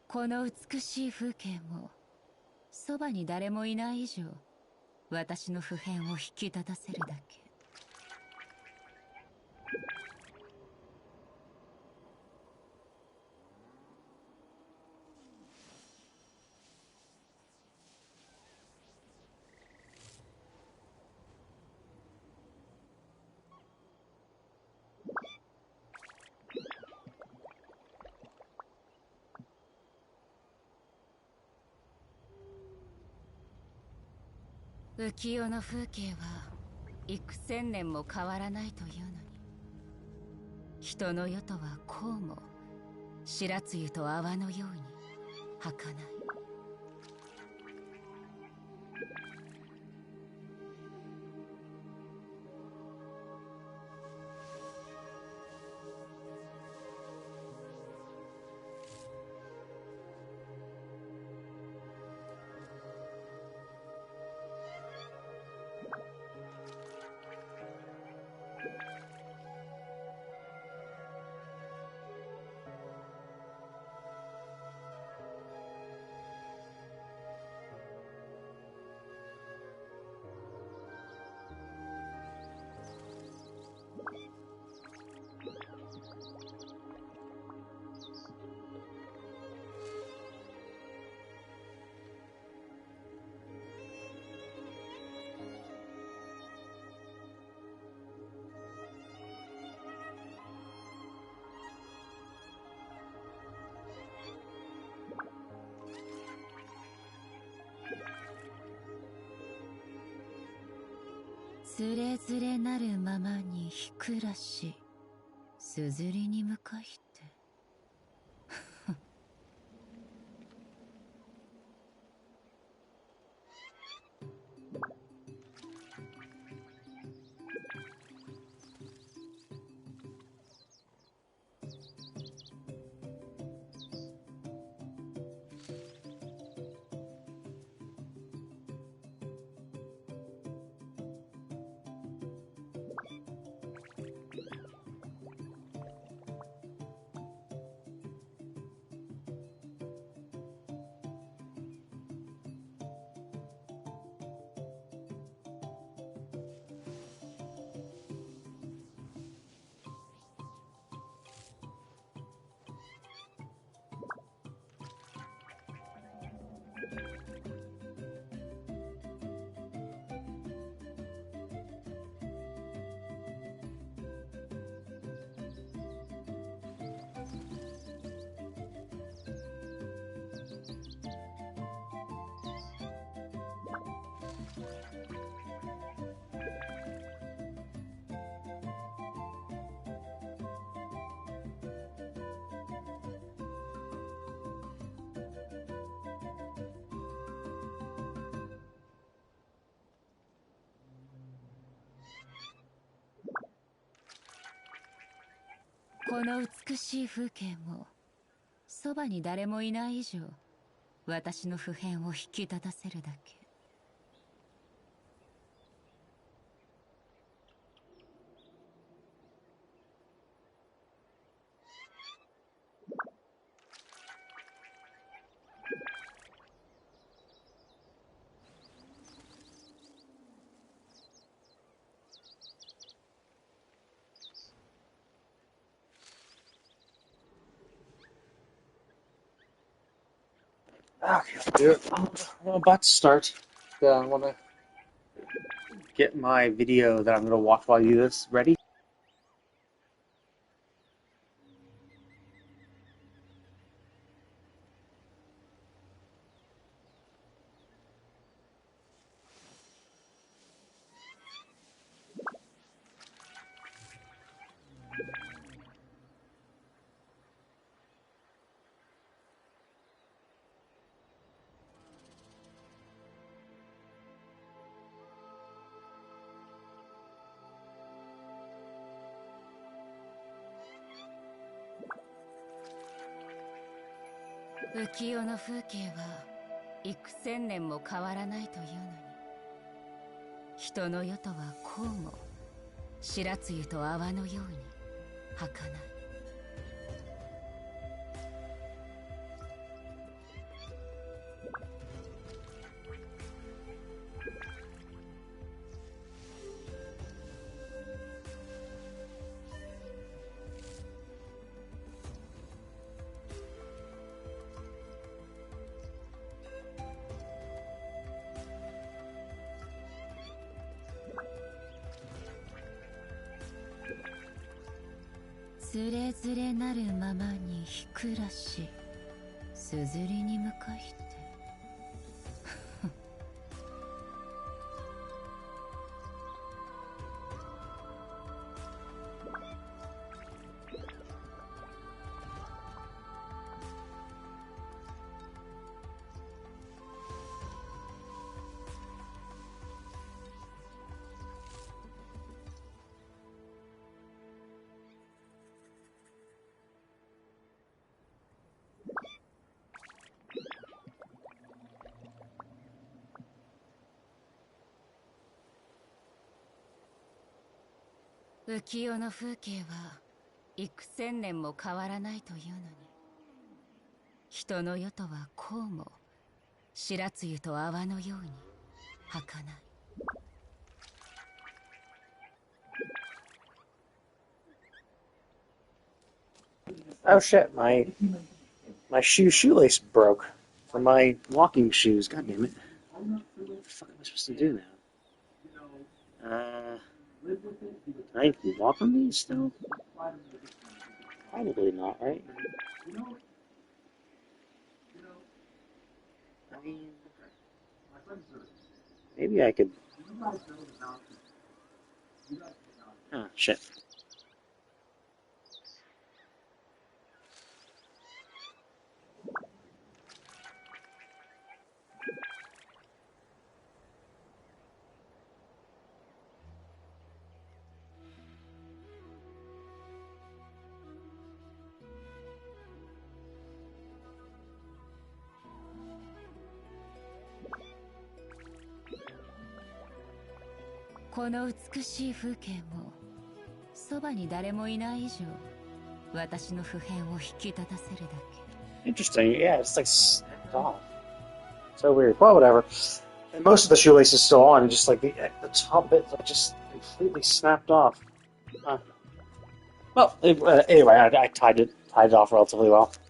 この美しい風景も、そばに誰もいない以上、私の普遍を引き立たせるだけ。浮世の風景は幾千年も変わらないというのに、人の世とはこうも白露と泡のように儚い。つれづれなるままにひくらし、すずりに向かして。この美しい風景も、そばに誰もいない以上、私の普遍を引き立たせるだけ。Okay, I'll do it. I'm about to start. I want to get my video that I'm going to watch while I do this ready.浮世の風景は幾千年も変わらないというのに、人の世とはこうも白露と泡のように儚い。つれづれなるままにひくらし、すずりに向かして。浮世の風景は幾千年も変わらないというのに、人の世とはこうも白露と泡のように儚い。Oh shit, my shoelace broke from my walking shoes. God damn it. What the fuck am I supposed to do now? Can I walk on these still? Probably not, right? I mean, maybe I could. Ah, shit. この美しい風景もそばに誰もいない以上、私の普遍を引き立たせるだけ。 Interesting. Yeah, it's like snapped off. So weird. Well, whatever. And most of the shoelace is still on, and just like the top bit like just completely snapped off. Well, anyway, I tied it off relatively well.「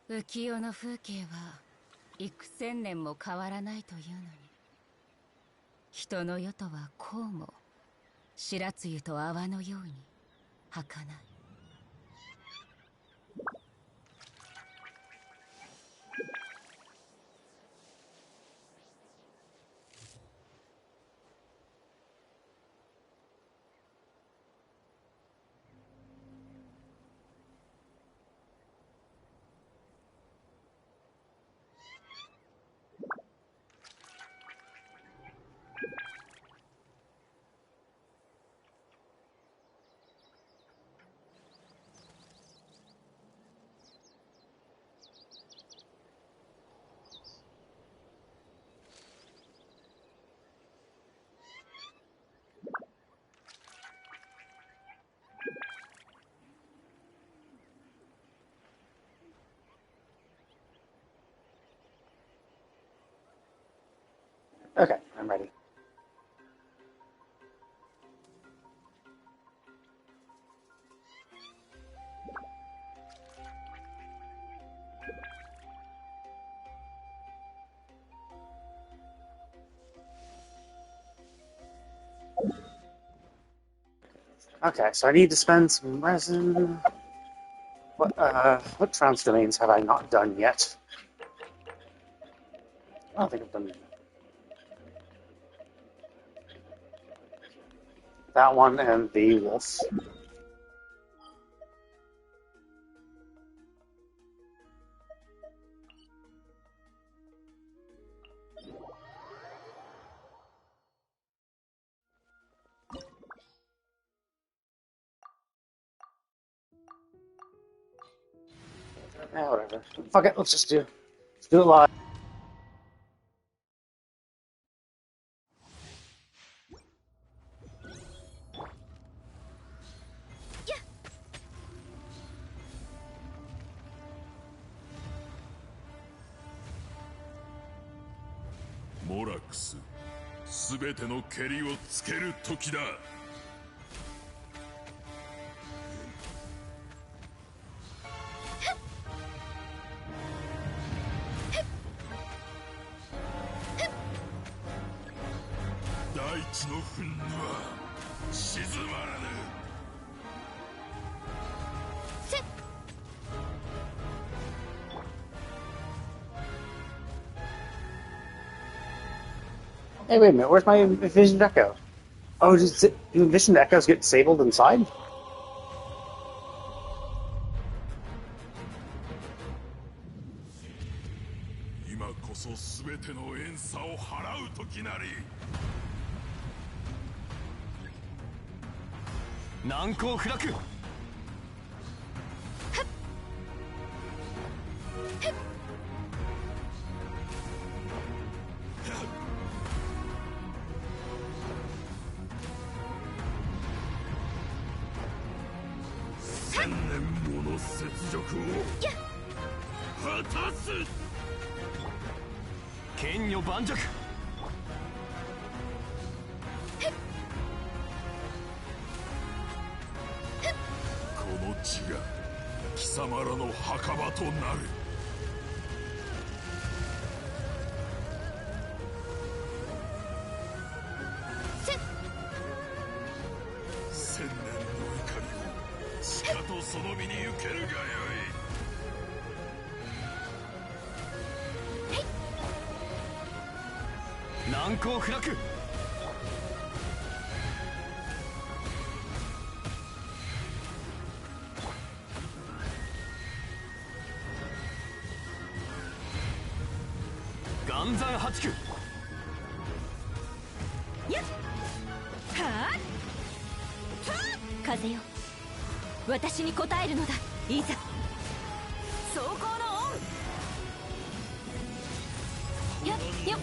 浮世の風景は幾千年も変わらないというのに、人の世とはこうも白露と泡のように儚い。」Okay, I'm ready. Okay, so I need to spend some resin. What trans domains have I not done yet? I don't think I've done that one and the wolf. Whatever. Fuck it. Let's do it live. モラクス、すべてのけりをつける時だ。大地の憤怒は静まらぬ。 Hey, wait a minute. Where's my envisioned echo? Oh, do envisioned echoes get disabled inside? Now こそすべての怨嗟を払う時なり。難攻不落。 千年もの雪辱を果たす。剣女盤石。この地が貴様らの墓場となる。千年の怒りをしかとその身に受けるがよい。 難攻不落。岩山八九。やっはあ風よ、私に応えるのだ。いざ走行の恩。やっよっ。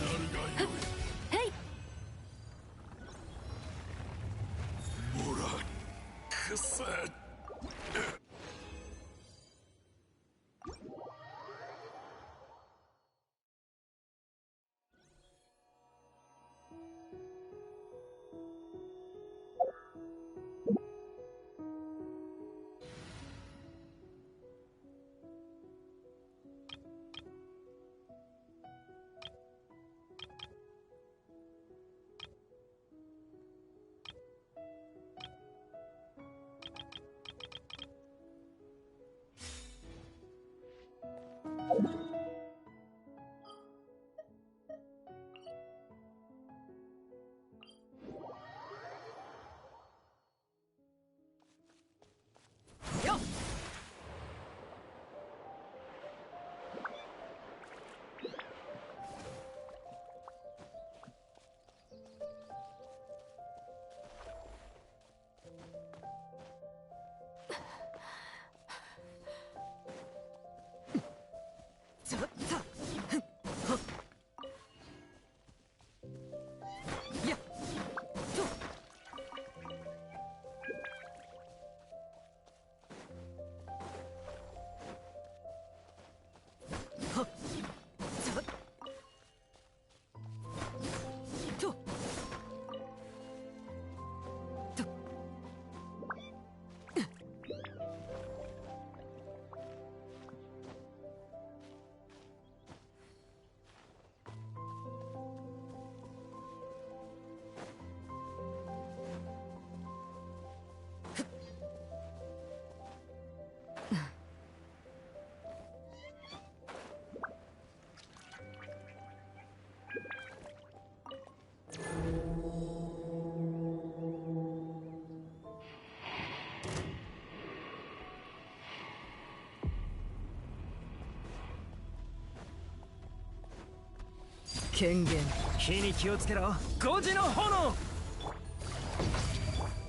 権限、火に気をつけろ。5時の炎。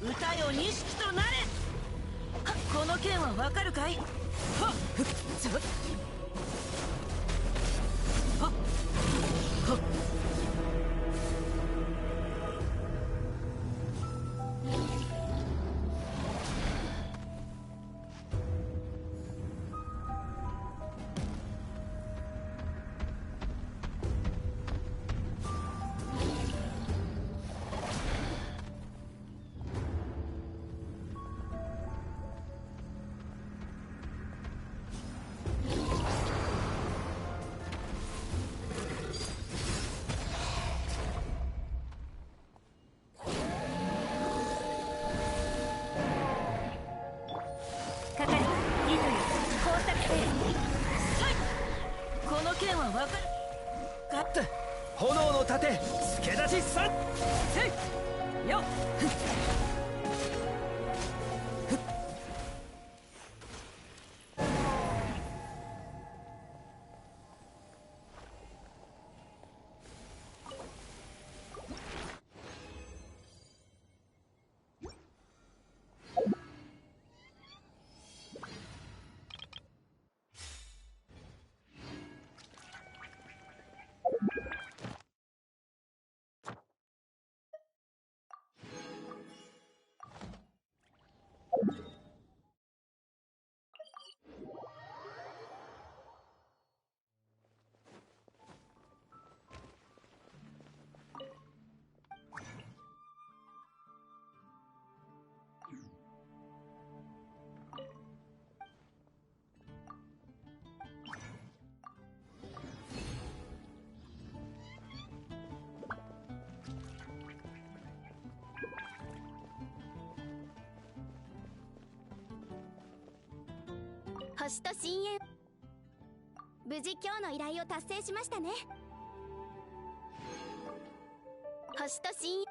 歌よ錦となれ。この剣はわかるかい？はっふっつっはっはっ係、糸よ、工作せよ。この剣はわかるかった炎の盾助出し3せいよっふっふっ星と深淵、無事今日の依頼を達成しましたね。星と深淵、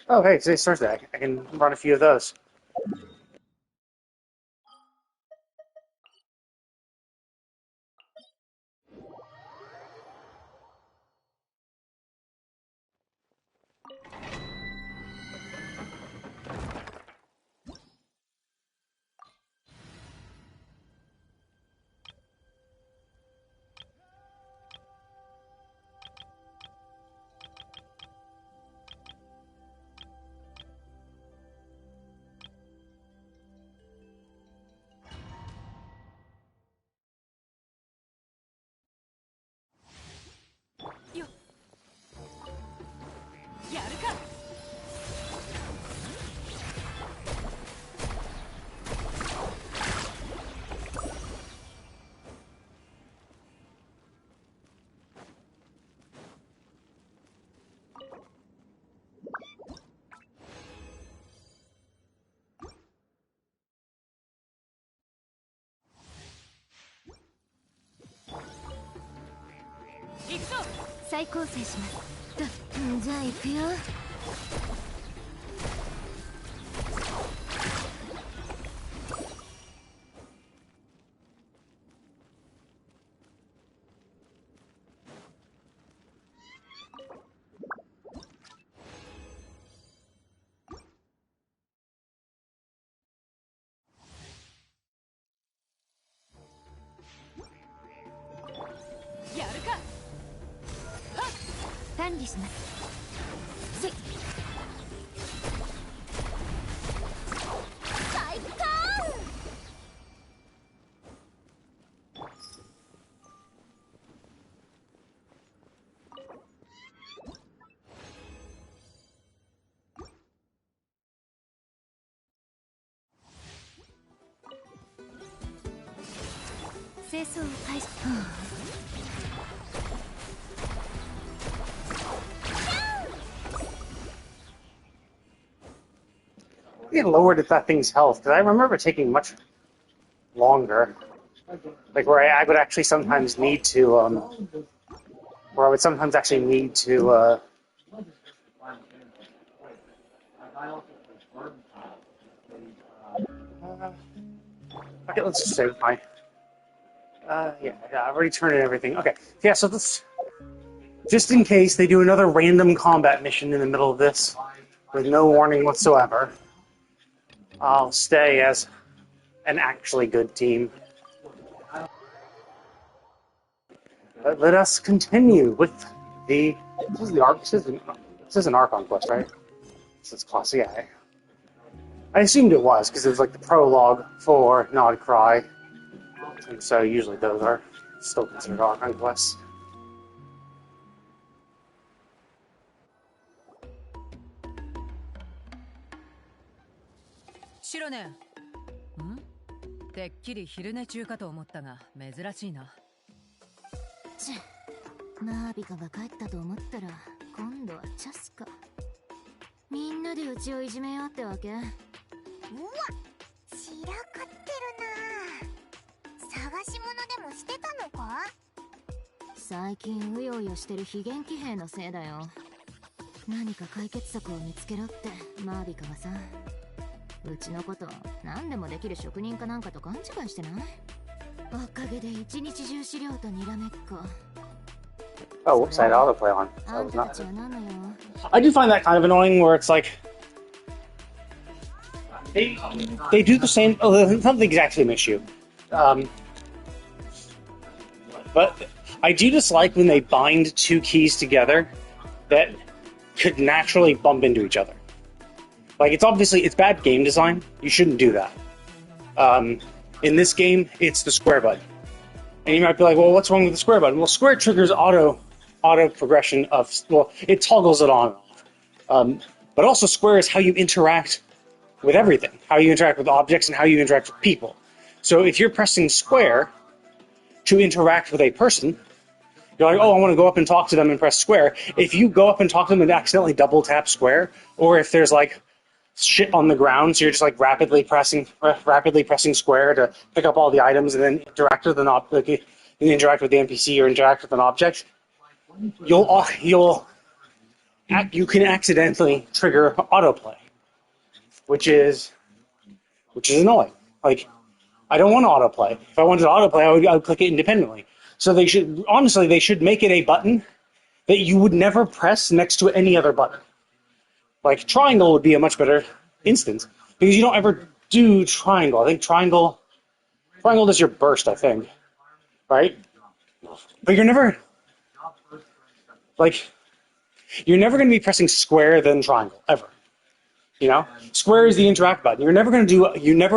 Oh, hey, today's Thursday. I can run a few of those.やるか。行くぞ。再構成します。じゃあ行くよ。やるか。管理します。せ最高。清掃を開始。It lowered that thing's health, because I remember taking much longer. Like, where I would actually sometimes need to, where I would sometimes actually need to, okay, let's just save my, yeah, I've already turned in everything. Okay, yeah, so this, just in case they do another random combat mission in the middle of this, with no warning whatsoever, I'll stay as an actually good team. But let us continue with the. This is the arc. This is an Archon quest, right? This is class. Yeah. I assumed it was because it was like the prologue for Nod Cry, and so usually those are still considered Archon quests. シロネんてっきり昼寝中かと思ったが珍しいな。マービカが帰ったと思ったら今度はチャスか。みんなでうちをいじめようってわけ？うわ、散らかってるな。探し物でもしてたのか？最近うようよしてる非元気兵のせいだよ。何か解決策を見つけろってマービカがさ。うちのこと何でもできる職人かなんかと勘違いしてない？おかげで一日中資料とにらめっこ。Oh, whoops, I had autoplay on. That was not. I do find that kind of annoying where it's like they do the same. Oh, it's not the exact same issue. But I do dislike when they bind two keys together that could naturally bump into each other. Like, it's bad game design. You shouldn't do that. In this game, it's the square button. And you might be like, well, what's wrong with the square button? Well, square triggers auto progression of, well, it toggles it on and off. But also square is how you interact with everything, how you interact with objects and how you interact with people. So if you're pressing square to interact with a person, you're like, oh, I want to go up and talk to them and press square. If you go up and talk to them and accidentally double tap square, or if there's like shit on the ground, so you're just like rapidly pressing square to pick up all the items and then interact with interact with the NPC or interact with an object, you can accidentally trigger autoplay, which is annoying. Like, I don't want to autoplay. If I wanted to autoplay, I would click it independently. So they should make it a button that you would never press next to any other button. Like, triangle would be a much better instance, because you don't ever do triangle. I think triangle does your burst, I think. Right? But you're never going to be pressing square then triangle, ever. You know? Square is the interact button. You never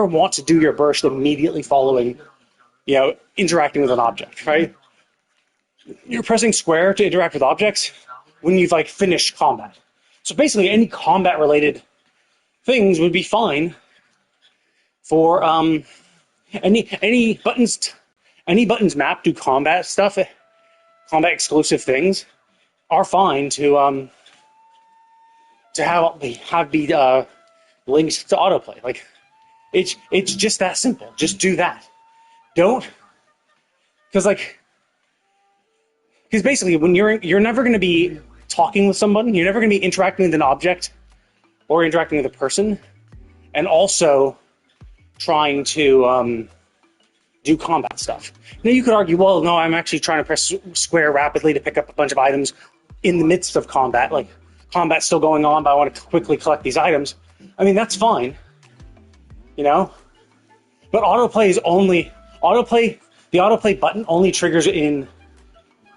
want to do your burst immediately following, interacting with an object, right? You're pressing square to interact with objects when you've, finished combat. So basically, any combat-related things would be fine for any buttons mapped to combat stuff, combat exclusive things, are fine to have be linked to autoplay. Like, it's just that simple. Just do that. Because basically when you're never going to be talking with someone, you're never going to be interacting with an object or interacting with a person, and also trying to do combat stuff. Now you could argue, well, no, I'm actually trying to press square rapidly to pick up a bunch of items in the midst of combat. Like, combat's still going on, but I want to quickly collect these items. I mean, that's fine, But the autoplay button only triggers in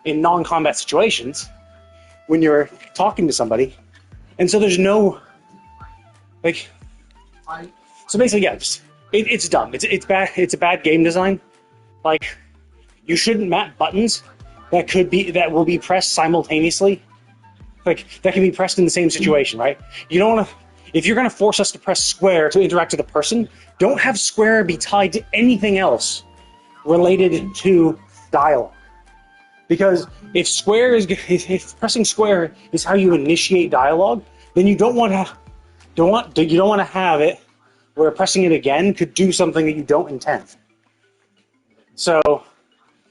non-combat situations when you're talking to somebody, and so there's no so basically, yeah, it's dumb. It's bad. It's a bad game design. Like, you shouldn't map buttons that will be pressed simultaneously. Like, that can be pressed in the same situation, right? You don't want to. If you're going to force us to press square to interact with a person, don't have square be tied to anything else related to dialogue. Because if pressing square is how you initiate dialogue, then you don't want to have it where pressing it again could do something that you don't intend. So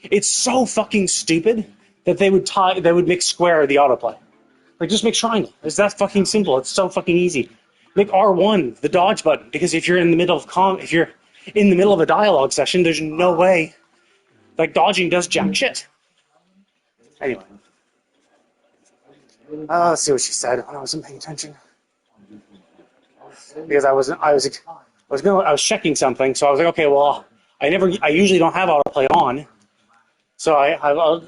it's so fucking stupid that they would make square the autoplay. Like, just make triangle. It's that fucking simple. It's so fucking easy. Make R1 the dodge button, because if you're in the middle of a dialogue session, there's no way like dodging does jack shit. Anyway, let's see what she said when I wasn't paying attention, because I was checking something, so I was like, okay, well, I usually don't have autoplay on, so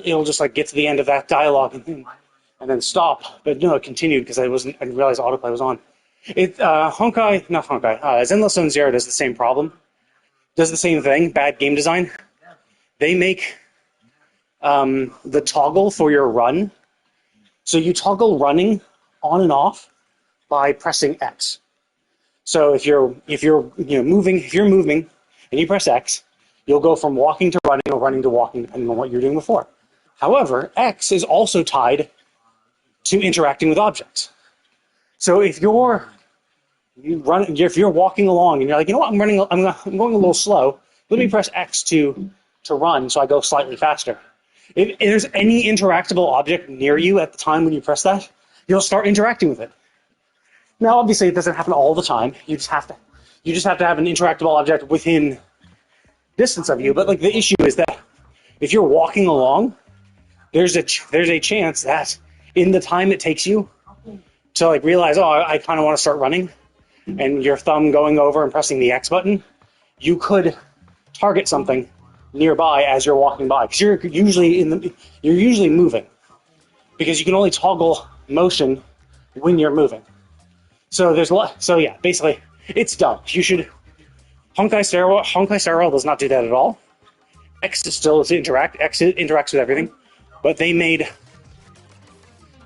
it'll just like get to the end of that dialogue and then stop. But no, it continued because I didn't realize autoplay was on. Zenless Zone Zero does the same problem. Does the same thing. Bad game design. They make the toggle for your run. So you toggle running on and off by pressing X. So if you're moving and you press X, you'll go from walking to running or running to walking, depending on what you're doing before. However, X is also tied to interacting with objects. So if you're walking along and you're like, you know what, I'm going a little slow. Let me press X to run, so I go slightly faster. If there's any interactable object near you at the time when you press that, you'll start interacting with it. Now, obviously, it doesn't happen all the time. You just have to have an interactable object within distance of you. But like, the issue is that if you're walking along, there's a chance that in the time it takes you to like realize, oh, I kind of want to start running, and your thumb going over and pressing the X button, you could target something nearby as you're walking by, because you're usually moving, because you can only toggle motion when you're moving. So basically it's dumb. You should Honkai Star Rail does not do that at all. X interacts with everything, but they made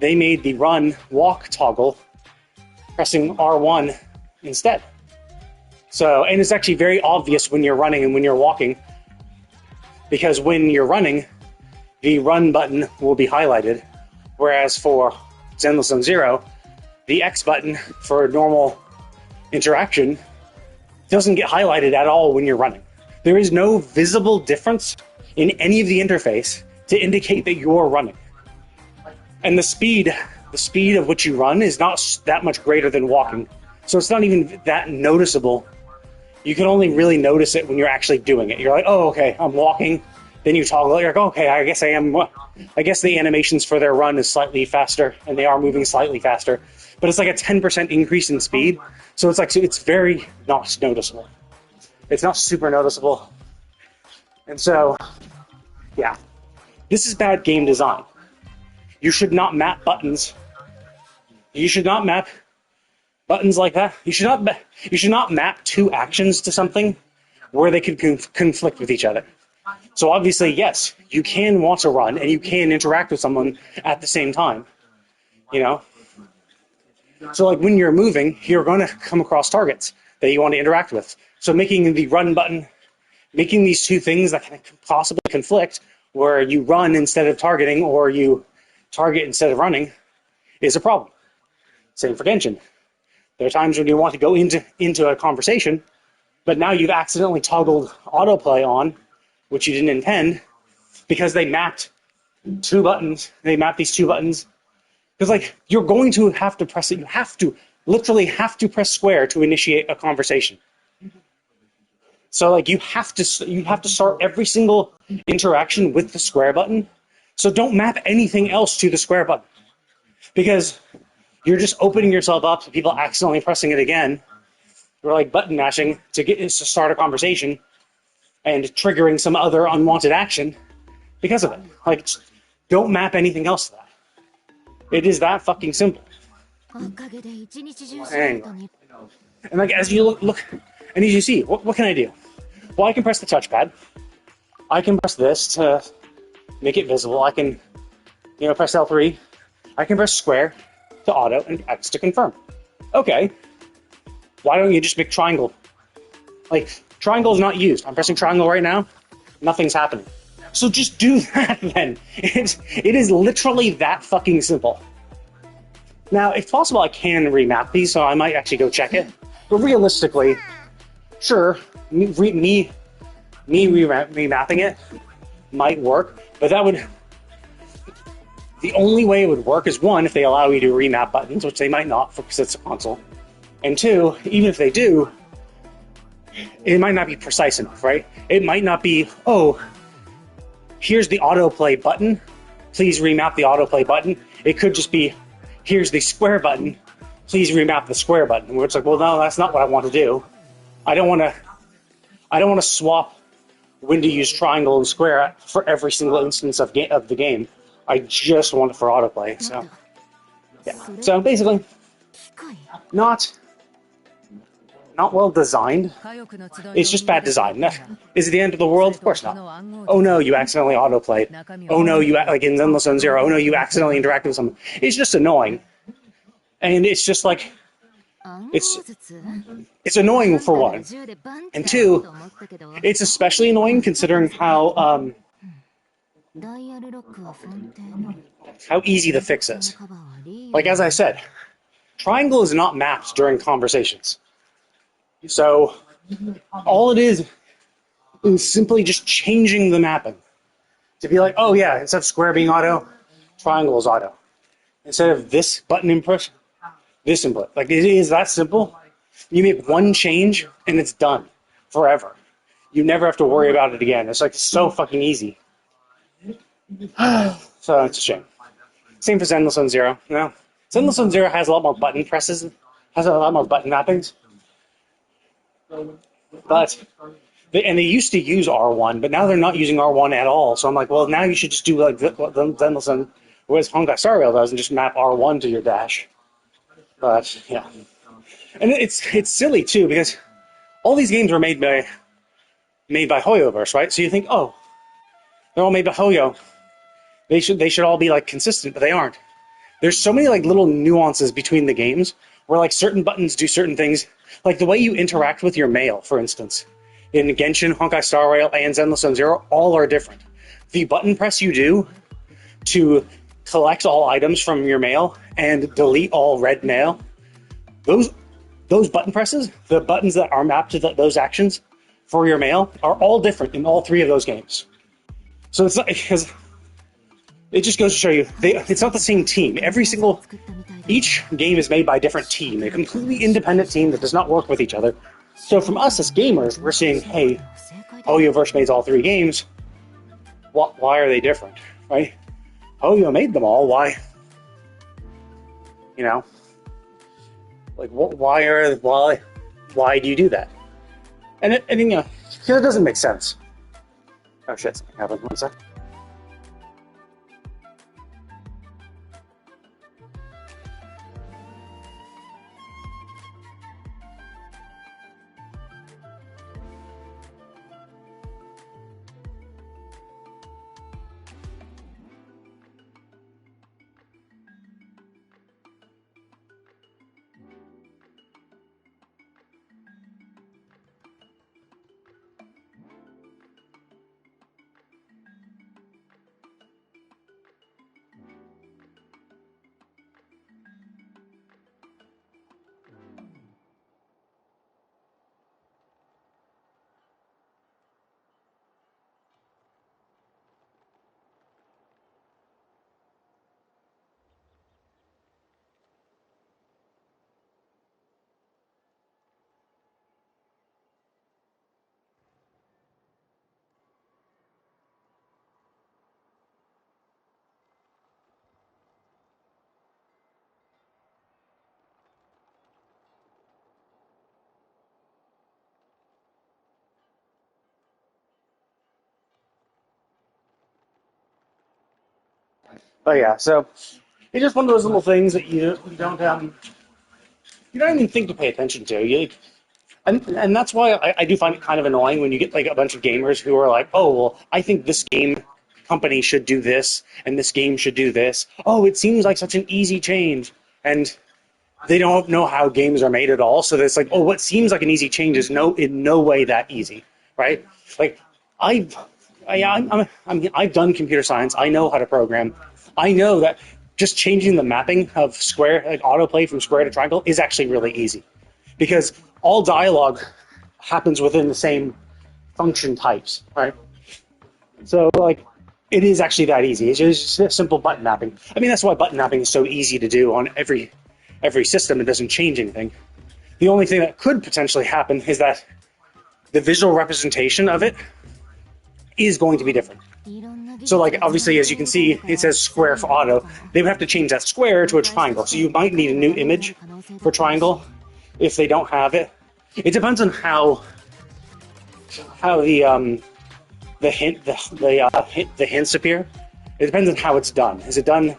the run walk toggle pressing R1 instead. So, and it's actually very obvious when you're running and when you're walking, because when you're running, the run button will be highlighted, whereas for Zenless Zone Zero, the X button for normal interaction doesn't get highlighted at all when you're running. There is no visible difference in any of the interface to indicate that you're running. And the speed of which you run is not that much greater than walking. So it's not even that noticeable. You can only really notice it when you're actually doing it. You're like, oh, okay, I'm walking. Then you toggle. You're like, okay, I guess I am. I guess the animations for their run is slightly faster, and they are moving slightly faster. But it's like a 10% increase in speed. So it's very not noticeable. It's not super noticeable. And so, yeah, this is bad game design. You should not map buttons. You should not map buttons like that. You should not map two actions to something where they could conflict with each other. So obviously, yes, you can want to run and you can interact with someone at the same time. You know? So like when you're moving, you're going to come across targets that you want to interact with. So making the run button, making these two things that can possibly conflict, where you run instead of targeting or you target instead of running, is a problem. Same for Genshin. There are times when you want to go into a conversation, but now you've accidentally toggled autoplay on, which you didn't intend, because they mapped two buttons. They mapped these two buttons. Because like, you're going to have to press it. You literally have to press square to initiate a conversation. So like, you have to start every single interaction with the square button. So don't map anything else to the square button, because you're just opening yourself up to people accidentally pressing it again, or like button mashing to start a conversation and triggering some other unwanted action because of it. Like, don't map anything else to that. It is that fucking simple. Anyway. And like, as you look, and as you see, what can I do? Well, I can press the touchpad. I can press this to make it visible. I can, press L3. I can press square to auto and X to confirm. Okay. Why don't you just make triangle? Like, triangle is not used. I'm pressing triangle right now. Nothing's happening. So just do that then. It is literally that fucking simple. Now, if possible, I can remap these, so I might actually go check it. But realistically, sure, me remapping it might work, but that would... The only way it would work is, one, if they allow you to remap buttons, which they might not because it's a console. And two, even if they do, it might not be precise enough, right? It might not be, oh, here's the autoplay button, please remap the autoplay button. It could just be, here's the square button, please remap the square button. Where it's like, well, no, that's not what I want to do. I don't want to swap when to use triangle and square for every single instance of the game. I just want it for autoplay. So, yeah. So basically, not well designed. It's just bad design. Is it the end of the world? Of course not. Oh no, you accidentally autoplayed. Oh no, like in Zenless Zone Zero. Oh no, you accidentally interacted with someone. It's just annoying, and it's just like it's annoying for one, and two, it's especially annoying considering how easy the fix is. Like as I said, triangle is not mapped during conversations. So, all it is simply just changing the mapping. To be like, oh yeah, instead of square being auto, triangle is auto. Instead of this button input, this input. Like, it is that simple. You make one change, and it's done. Forever. You never have to worry about it again. It's like so fucking easy. So, it's a shame. Same for Zenless Zone Zero. No. Zenless Zone Zero has a lot more button presses, has a lot more button mappings. But they used to use R1, but now they're not using R1 at all. So I'm like, well, now you should just do like what Zenless Zone, whereas Honkai Star Rail does, and just map R1 to your dash. But yeah, and it's silly too because all these games were made by Hoyoverse, right? So you think, oh, they're all made by Hoyo. They should all be like consistent, but they aren't. There's so many like little nuances between the games where like certain buttons do certain things. Like the way you interact with your mail, for instance. In Genshin, Honkai Star Rail, and Zenless Zone Zero, all are different. The button press you do to collect all items from your mail and delete all red mail, those button presses, the buttons that are mapped to those actions for your mail, are all different in all three of those games. So it's not, because it just goes to show you, it's not the same team. Each game is made by a different team, a completely independent team that does not work with each other. So from us as gamers, we're seeing, hey, Hoyoverse made all three games. Why are they different, right? Hoyo made them all. Why? You know, like why do you do that? And you know, it doesn't make sense. Oh shit! Something happened. 1 sec. Oh yeah, so it's just one of those little things that you don't even think to pay attention to. And that's why I do find it kind of annoying when you get like a bunch of gamers who are like, oh well, I think this game company should do this and this game should do this. Oh, it seems like such an easy change, and they don't know how games are made at all. So it's like, oh, what seems like an easy change is in no way that easy, right? Like I've done computer science. I know how to program. I know that just changing the mapping of square, like autoplay from square to triangle, is actually really easy, because all dialogue happens within the same function types, right? So like, it is actually that easy. It's just a simple button mapping. I mean, that's why button mapping is so easy to do on every system. It doesn't change anything. The only thing that could potentially happen is that the visual representation of it is going to be different. So like, obviously, as you can see, it says square for auto. They would have to change that square to a triangle. So you might need a new image for triangle if they don't have it. It depends on how the hints appear. It depends on how it's done. Is it done?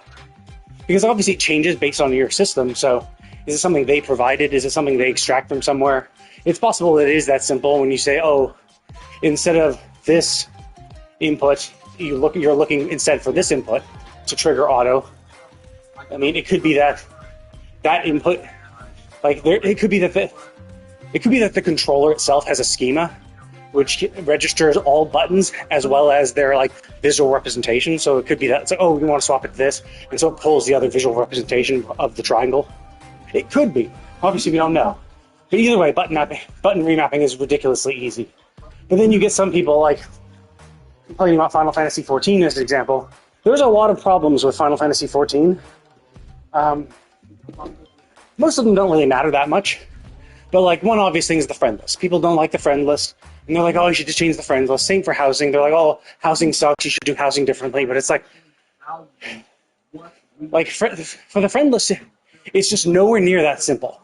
Because obviously it changes based on your system. So is it something they provided? Is it something they extract from somewhere? It's possible that it is that simple when you say, oh, instead of this input, you're looking instead for this input to trigger auto. I mean, it could be that input, like it could be that the controller itself has a schema which registers all buttons as well as their like visual representation. So it could be that it's like, oh, we want to swap it to this, and so it pulls the other visual representation of the triangle. It could be. Obviously, we don't know. But either way, button remapping is ridiculously easy. But then you get some people like playing about Final Fantasy XIV as an example. There's a lot of problems with Final Fantasy XIV. Most of them don't really matter that much. But like, one obvious thing is the friend list. People don't like the friend list. And they're like, oh, you should just change the friend list. Same for housing. They're like, oh, housing sucks. You should do housing differently. But it's like for the friend list, it's just nowhere near that simple.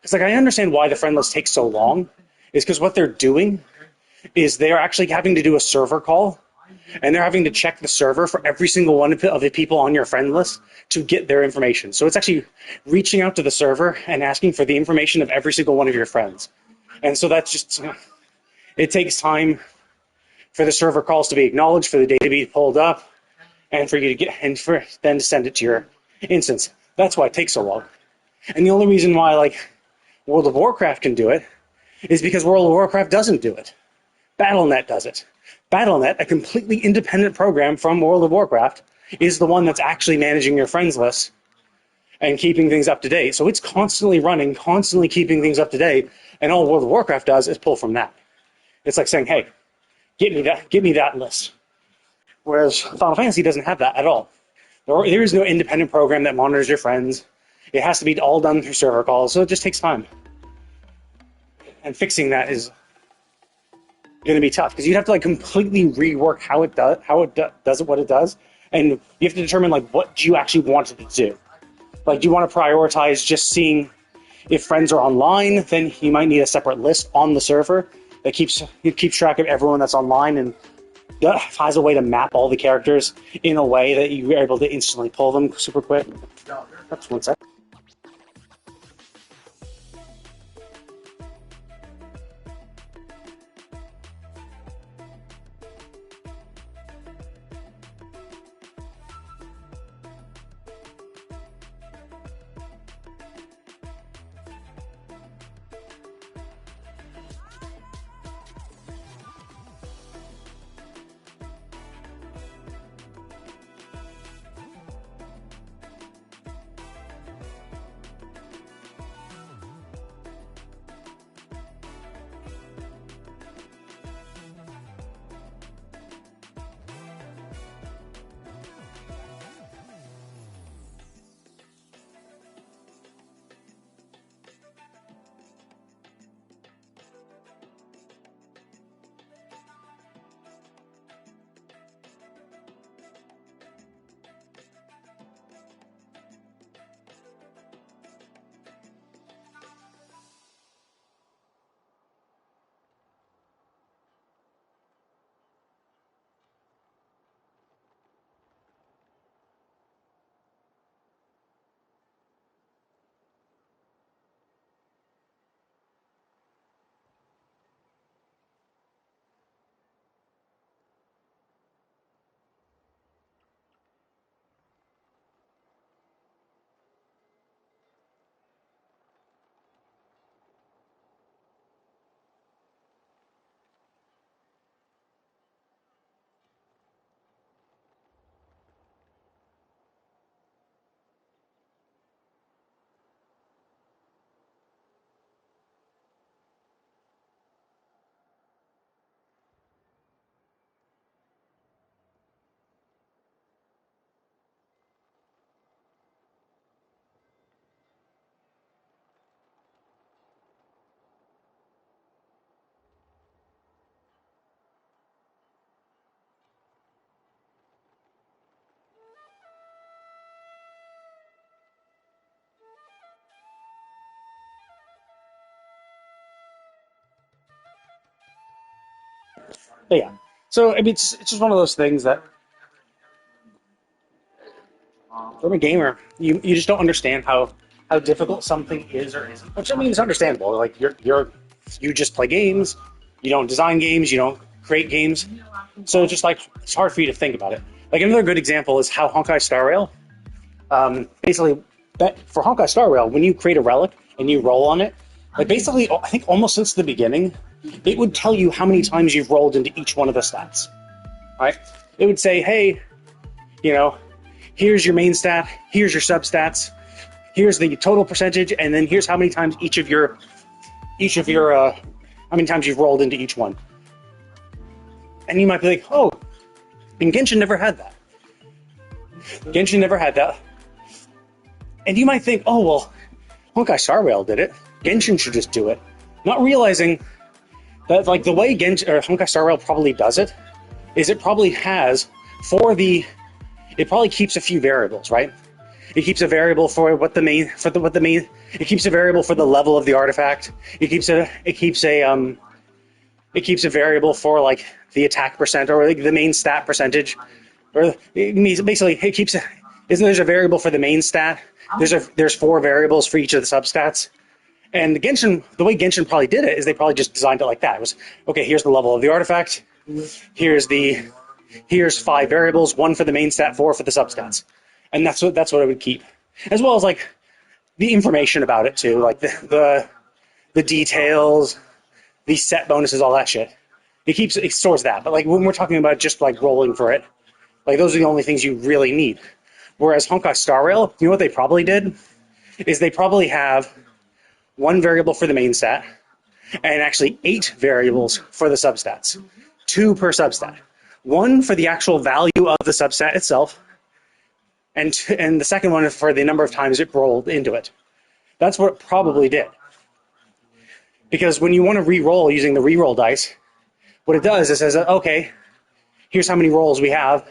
It's like, I understand why the friend list takes so long. Is because what they're doing is they're actually having to do a server call, and they're having to check the server for every single one of the people on your friend list to get their information. So it's actually reaching out to the server and asking for the information of every single one of your friends. And so that's just, it takes time for the server calls to be acknowledged, for the data to be pulled up, and for you to get, and for then to send it to your instance. That's why it takes so long. And the only reason why like World of Warcraft can do it is because World of Warcraft doesn't do it. BattleNet does it. BattleNet, a completely independent program from World of Warcraft, is the one that's actually managing your friends list and keeping things up to date. So it's constantly running, constantly keeping things up to date, and all World of Warcraft does is pull from that. It's like saying, hey, get me that list. Whereas Final Fantasy doesn't have that at all. There is no independent program that monitors your friends. It has to be all done through server calls, so it just takes time. And fixing that is going to be tough, because you'd have to like completely rework how it does what it does, and you have to determine like what you actually want it to do. Like, do you want to prioritize just seeing if friends are online? Then you might need a separate list on the server that keeps track of everyone that's online and has a way to map all the characters in a way that you're able to instantly pull them super quick. That's one sec. But yeah. So, I mean, it's just one of those things that, from a gamer, you just don't understand how difficult something is or isn't. Which, I mean, is understandable. Like, you just play games, you don't design games, you don't create games. So, it's just like, it's hard for you to think about it. Like, another good example is how Honkai Star Rail, basically, for Honkai Star Rail, when you create a relic and you roll on it, like basically, I think almost since the beginning, it would tell you how many times you've rolled into each one of the stats. Right? It would say, hey, you know, here's your main stat, here's your substats, here's the total percentage, and then here's how many times how many times you've rolled into each one. And you might be like, oh, and Genshin never had that. Genshin never had that. And you might think, oh, well, Honkai Star Rail did it. Genshin should just do it. Not realizing that, like, the way Honkai Star Rail probably does it is it probably has, it probably keeps a few variables, right? It keeps a variable for it keeps a variable for the level of the artifact. It keeps a variable for, like, the attack percent, or like the main stat percentage, or basically it keeps there's a variable for the main stat. There's 4 variables for each of the substats. And the way Genshin probably did it is they probably just designed it like that. It was, okay, here's the level of the artifact. Here's 5 variables, 1 for the main stat, 4 for the substats. And that's what it would keep. As well as, like, the information about it too, like the details, the set bonuses, all that shit. It stores that. But, like, when we're talking about just, like, rolling for it, like, those are the only things you really need. Whereas Honkai Star Rail, you know what they probably did? Is they probably have 1 variable for the main stat, and actually 8 variables for the substats. 2 per substat. 1 for the actual value of the substat itself, and the second one for the number of times it rolled into it. That's what it probably did. Because when you want to re-roll using the re-roll dice, what it does is it says, okay, here's how many rolls we have,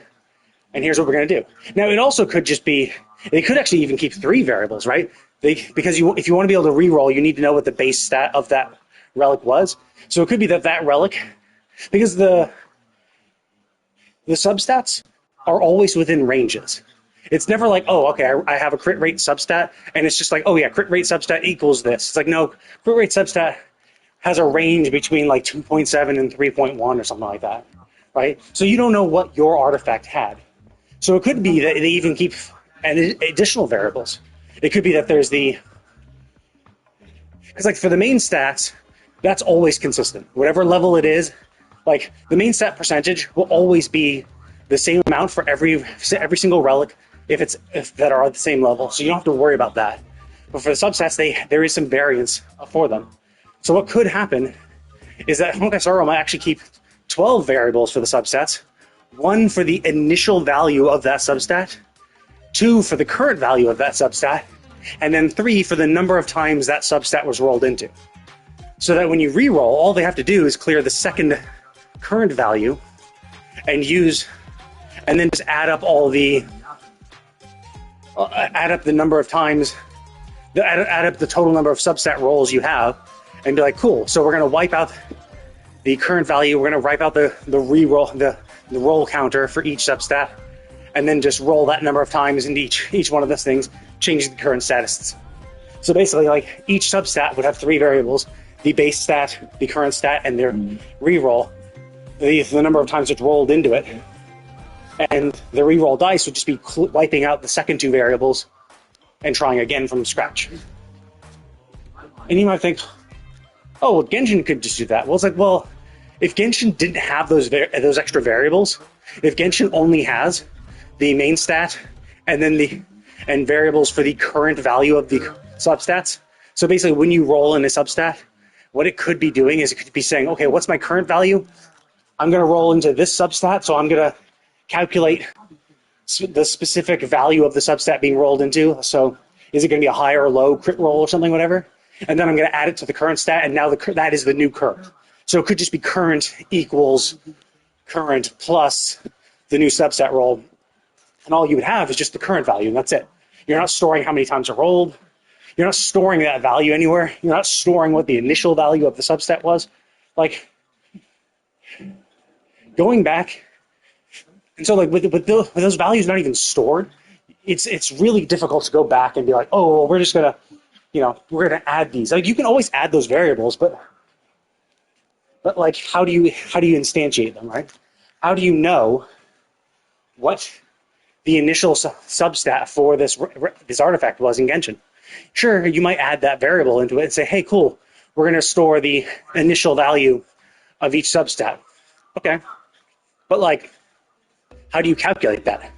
and here's what we're going to do. Now, it also could just be, they could actually even keep 3 variables, right? Because if you want to be able to re-roll, you need to know what the base stat of that relic was. So it could be that relic, because the substats are always within ranges. It's never like, oh, okay, I have a crit rate substat, and it's just like, oh yeah, crit rate substat equals this. It's like, no, crit rate substat has a range between like 2.7 and 3.1 or something like that, right? So you don't know what your artifact had. So it could be that they even keep additional variables. It could be that there's because like for the main stats, that's always consistent. Whatever level it is, like the main stat percentage will always be the same amount for every single relic if that are at the same level. So you don't have to worry about that. But for the substats, there is some variance for them. So what could happen is that Honkai Star Rail might actually keep 12 variables for the substats, 1 for the initial value of that substat, 2 for the current value of that substat, and then 3 for the number of times that substat was rolled into. So that when you re-roll, all they have to do is clear the second current value and then just add up the number of times, add up the total number of substat rolls you have, and be like, cool, so we're going to wipe out the current value, we're going to wipe out the re-roll, the roll counter for each substat, and then just roll that number of times into each one of those things, change the current status. So basically, like, each substat would have 3 variables: the base stat, the current stat, and their re-roll, the number of times it's rolled into it. And the re-roll dice would just be wiping out the second 2 variables and trying again from scratch. And you might think, oh, well, Genshin could just do that. Well, it's like, well, if Genshin didn't have those extra variables, if Genshin only has the main stat and then and variables for the current value of the substats, so basically when you roll in a substat, what it could be doing is it could be saying, okay, what's my current value? I'm going to roll into this substat, so I'm going to calculate the specific value of the substat being rolled into. So is it going to be a high or low crit roll or something, whatever? And then I'm going to add it to the current stat, and now that is the new current. So it could just be current equals current plus the new substat roll. And all you would have is just the current value, and that's it. You're not storing how many times it rolled. You're not storing that value anywhere. You're not storing what the initial value of the substat was. Like, going back, and so like with those values not even stored, it's really difficult to go back and be like, oh, well, we're just gonna, we're gonna add these. Like you can always add those variables, but like how do you instantiate them, right? How do you know what the initial substat for this artifact was in Genshin? Sure, you might add that variable into it and say, hey, cool, we're going to store the initial value of each substat. Okay. But like, how do you calculate that?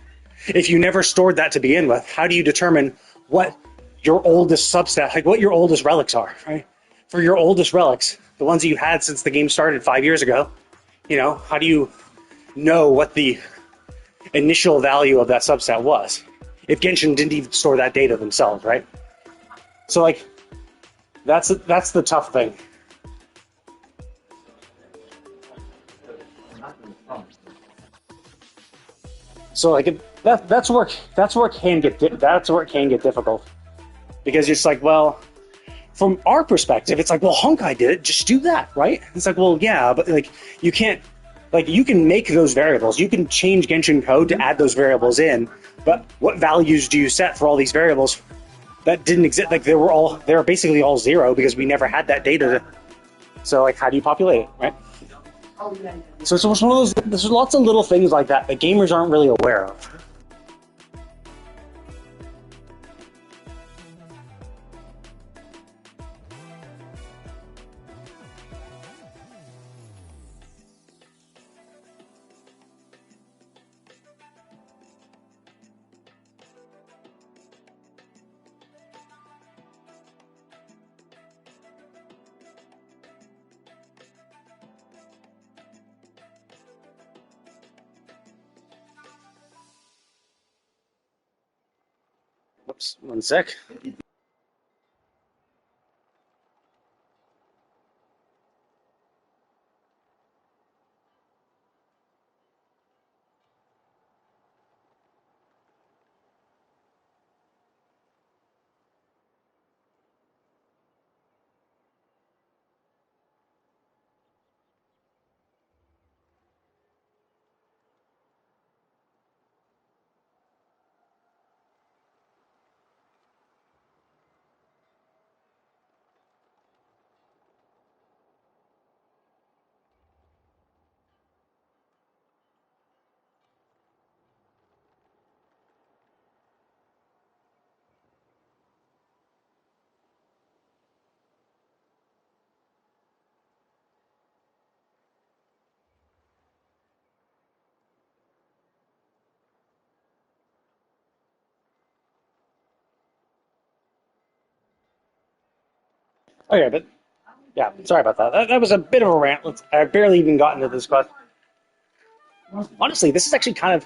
If you never stored that to begin with, how do you determine what your oldest substat, like what your oldest relics are, right? For your oldest relics, the ones that you had since the game started 5 years ago, how do you know what the initial value of that substat was if Genshin didn't even store that data themselves, right? So like, that's the tough thing. So like that's where it can get difficult, because it's like, well, from our perspective, it's like, well, Honkai did it, just do that, right? It's like, well, yeah, but like you can't, like you can make those variables, you can change Genshin code to add those variables in, but what values do you set for all these variables that didn't exist? Like they were basically all zero because we never had that data. So like, how do you populate it, right? So it's one of those. There's lots of little things like that gamers aren't really aware of. Whoops, one sec. Okay, but yeah, sorry about that. That was a bit of a rant. I barely even got into this quest. Honestly, this is actually kind of,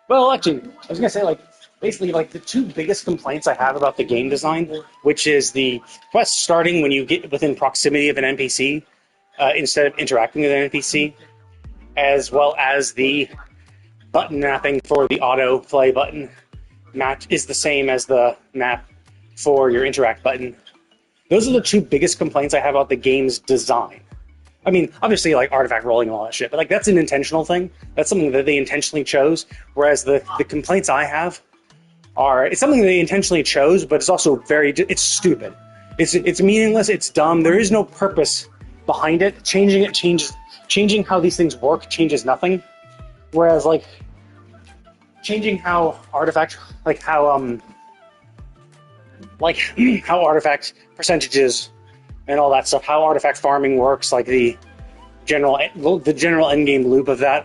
well, actually, I was gonna say like basically like the two biggest complaints I have about the game design, which is the quest starting when you get within proximity of an NPC instead of interacting with an NPC, as well as the button mapping for the auto play button match is the same as the map for your interact button. Those are the two biggest complaints I have about the game's design. I mean, obviously, like artifact rolling and all that shit, but like that's an intentional thing. That's something that they intentionally chose. Whereas the complaints I have are, it's something they intentionally chose, but it's also it's stupid. It's meaningless. It's dumb. There is no purpose behind it. Changing how these things work changes nothing. Whereas like changing how artifact, how artifact percentages and all that stuff, how artifact farming works, like the general endgame loop of that.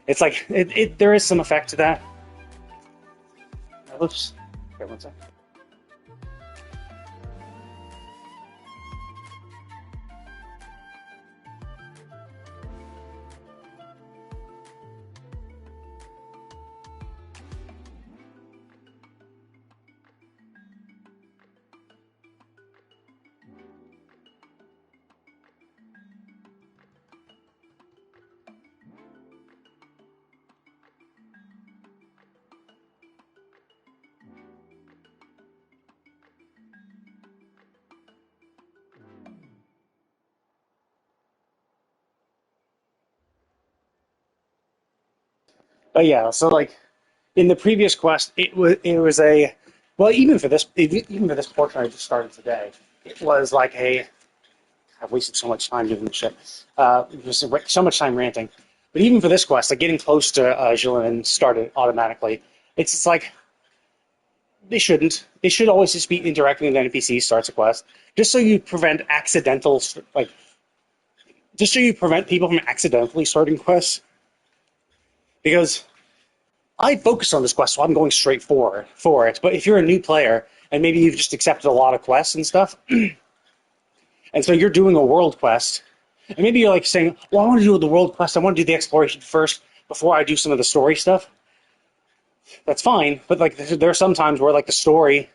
It's like there is some effect to that. Oops. Okay, one sec. But yeah, so like in the previous quest, it was a well, even for this portion I just started today, it was like a I've wasted so much time doing this shit. Just so much time ranting. But even for this quest, like getting close to Jillian started automatically. It's just like they shouldn't. They should always just be interacting with NPCs starts a quest, just so you prevent accidental like just so you prevent people from accidentally starting quests. Because I focus on this quest, so I'm going straight for it. But if you're a new player and maybe you've just accepted a lot of quests and stuff, and so you're doing a world quest, and maybe you're like saying, "Well, I want to do the world quest. I want to do the exploration first before I do some of the story stuff." That's fine, but like there are some times where like the story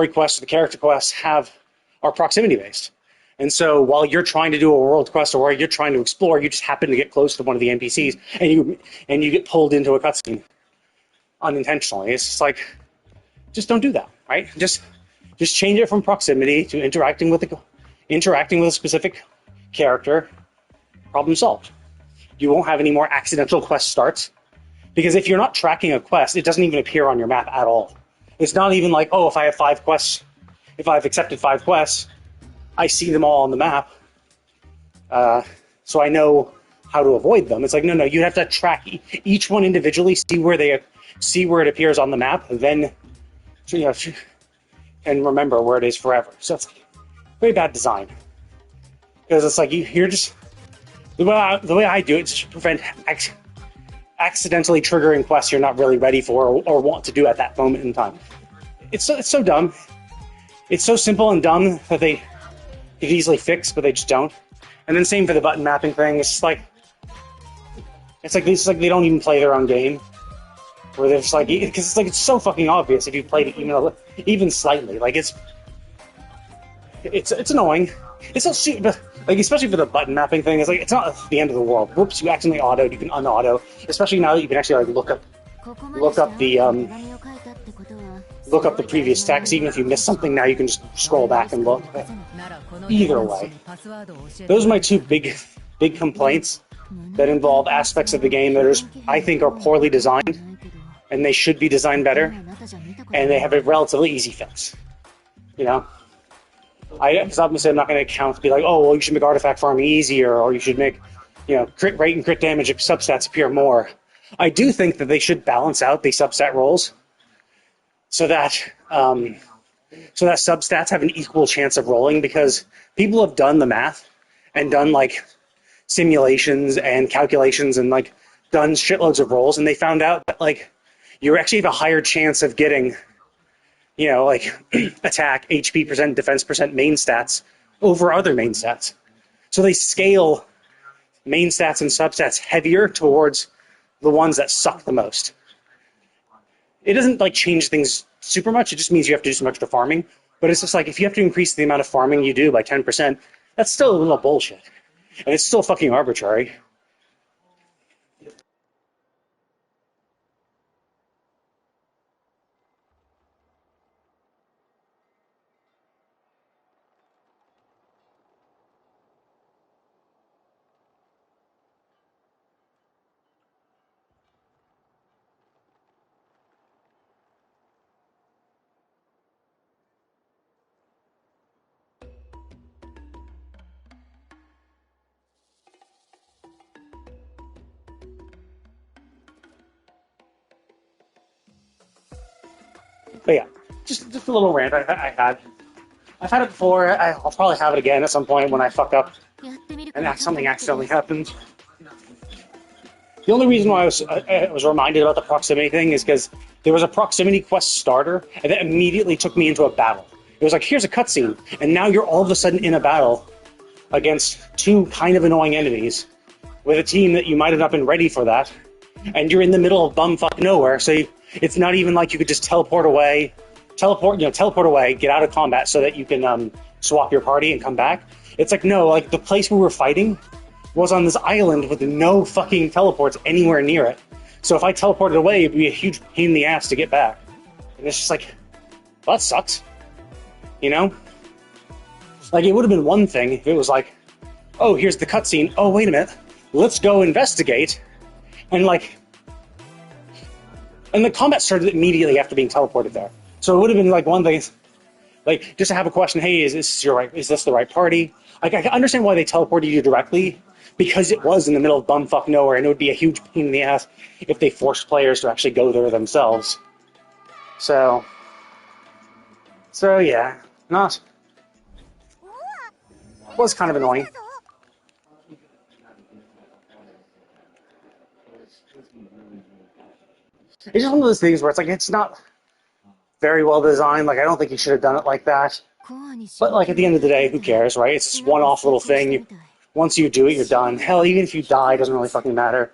quests, the character quests are proximity based. And so while you're trying to do a world quest or you're trying to explore, you just happen to get close to one of the NPCs and you get pulled into a cutscene unintentionally. It's just like just don't do that, right? Just change it from proximity to interacting with a specific character. Problem solved. You won't have any more accidental quest starts because if you're not tracking a quest, it doesn't even appear on your map at all. It's not even like, oh, if I have 5 quests, if I've accepted 5 quests, I see them all on the map, so I know how to avoid them. It's like, no, you have to track each one individually, see where it appears on the map, then and remember where it is forever. So it's very bad design because it's like you're just the way I do it is to prevent accidentally triggering quests you're not really ready for or want to do at that moment in time. It's so dumb. It's so simple and dumb that they could easily fix, but they just don't. And then same for the button mapping thing. It's like they don't even play their own game. Where they're just like, because it's so fucking obvious if you played it even slightly. Like it's annoying. It's so stupid. Like especially for the button mapping thing, it's like it's not the end of the world. Whoops, you accidentally autoed. You can un-auto. Especially now that you can actually like look up the previous text. Even if you missed something, now you can just scroll back and look. Either way, those are my two big complaints that involve aspects of the game that I think are poorly designed, and they should be designed better, and they have a relatively easy fix. Because obviously I'm not going to count to be like, oh, well, you should make artifact farming easier, or you should make, crit rate and crit damage substats appear more. I do think that they should balance out the substat rolls so that substats have an equal chance of rolling, because people have done the math and done like simulations and calculations and like done shitloads of rolls, and they found out that like you actually have a higher chance of getting attack, HP percent, defense percent, main stats over other main stats. So they scale main stats and substats heavier towards the ones that suck the most. It doesn't like change things super much. It just means you have to do some extra farming. But it's just like if you have to increase the amount of farming you do by 10%, that's still a little bullshit. And it's still fucking arbitrary. But yeah, just a little rant I had. I've had it before. I'll probably have it again at some point when I fuck up and something accidentally happens. The only reason why I was reminded about the proximity thing is because there was a proximity quest starter, and that immediately took me into a battle. It was like, here's a cutscene, and now you're all of a sudden in a battle against 2 kind of annoying enemies with a team that you might have not been ready for that, and you're in the middle of bumfuck nowhere, so it's not even like you could just teleport away, get out of combat so that you can swap your party and come back. It's like, no, like the place we were fighting was on this island with no fucking teleports anywhere near it. So if I teleported away, it'd be a huge pain in the ass to get back. And it's just like, well, that sucks. Like, it would have been one thing if it was like, oh, here's the cutscene. Oh, wait a minute. Let's go investigate. And, like, And the combat started immediately after being teleported there. So it would have been like one thing, like just to have a question. Hey, is this the right party? Like I can understand why they teleported you directly because it was in the middle of bumfuck nowhere, and it would be a huge pain in the ass if they forced players to actually go there themselves. So yeah, not was kind of annoying. It's just one of those things where it's like it's not very well designed. Like I don't think he should have done it like that. But like at the end of the day, who cares, right? It's just one-off little thing. Once you do it, you're done. Hell, even if you die, it doesn't really fucking matter.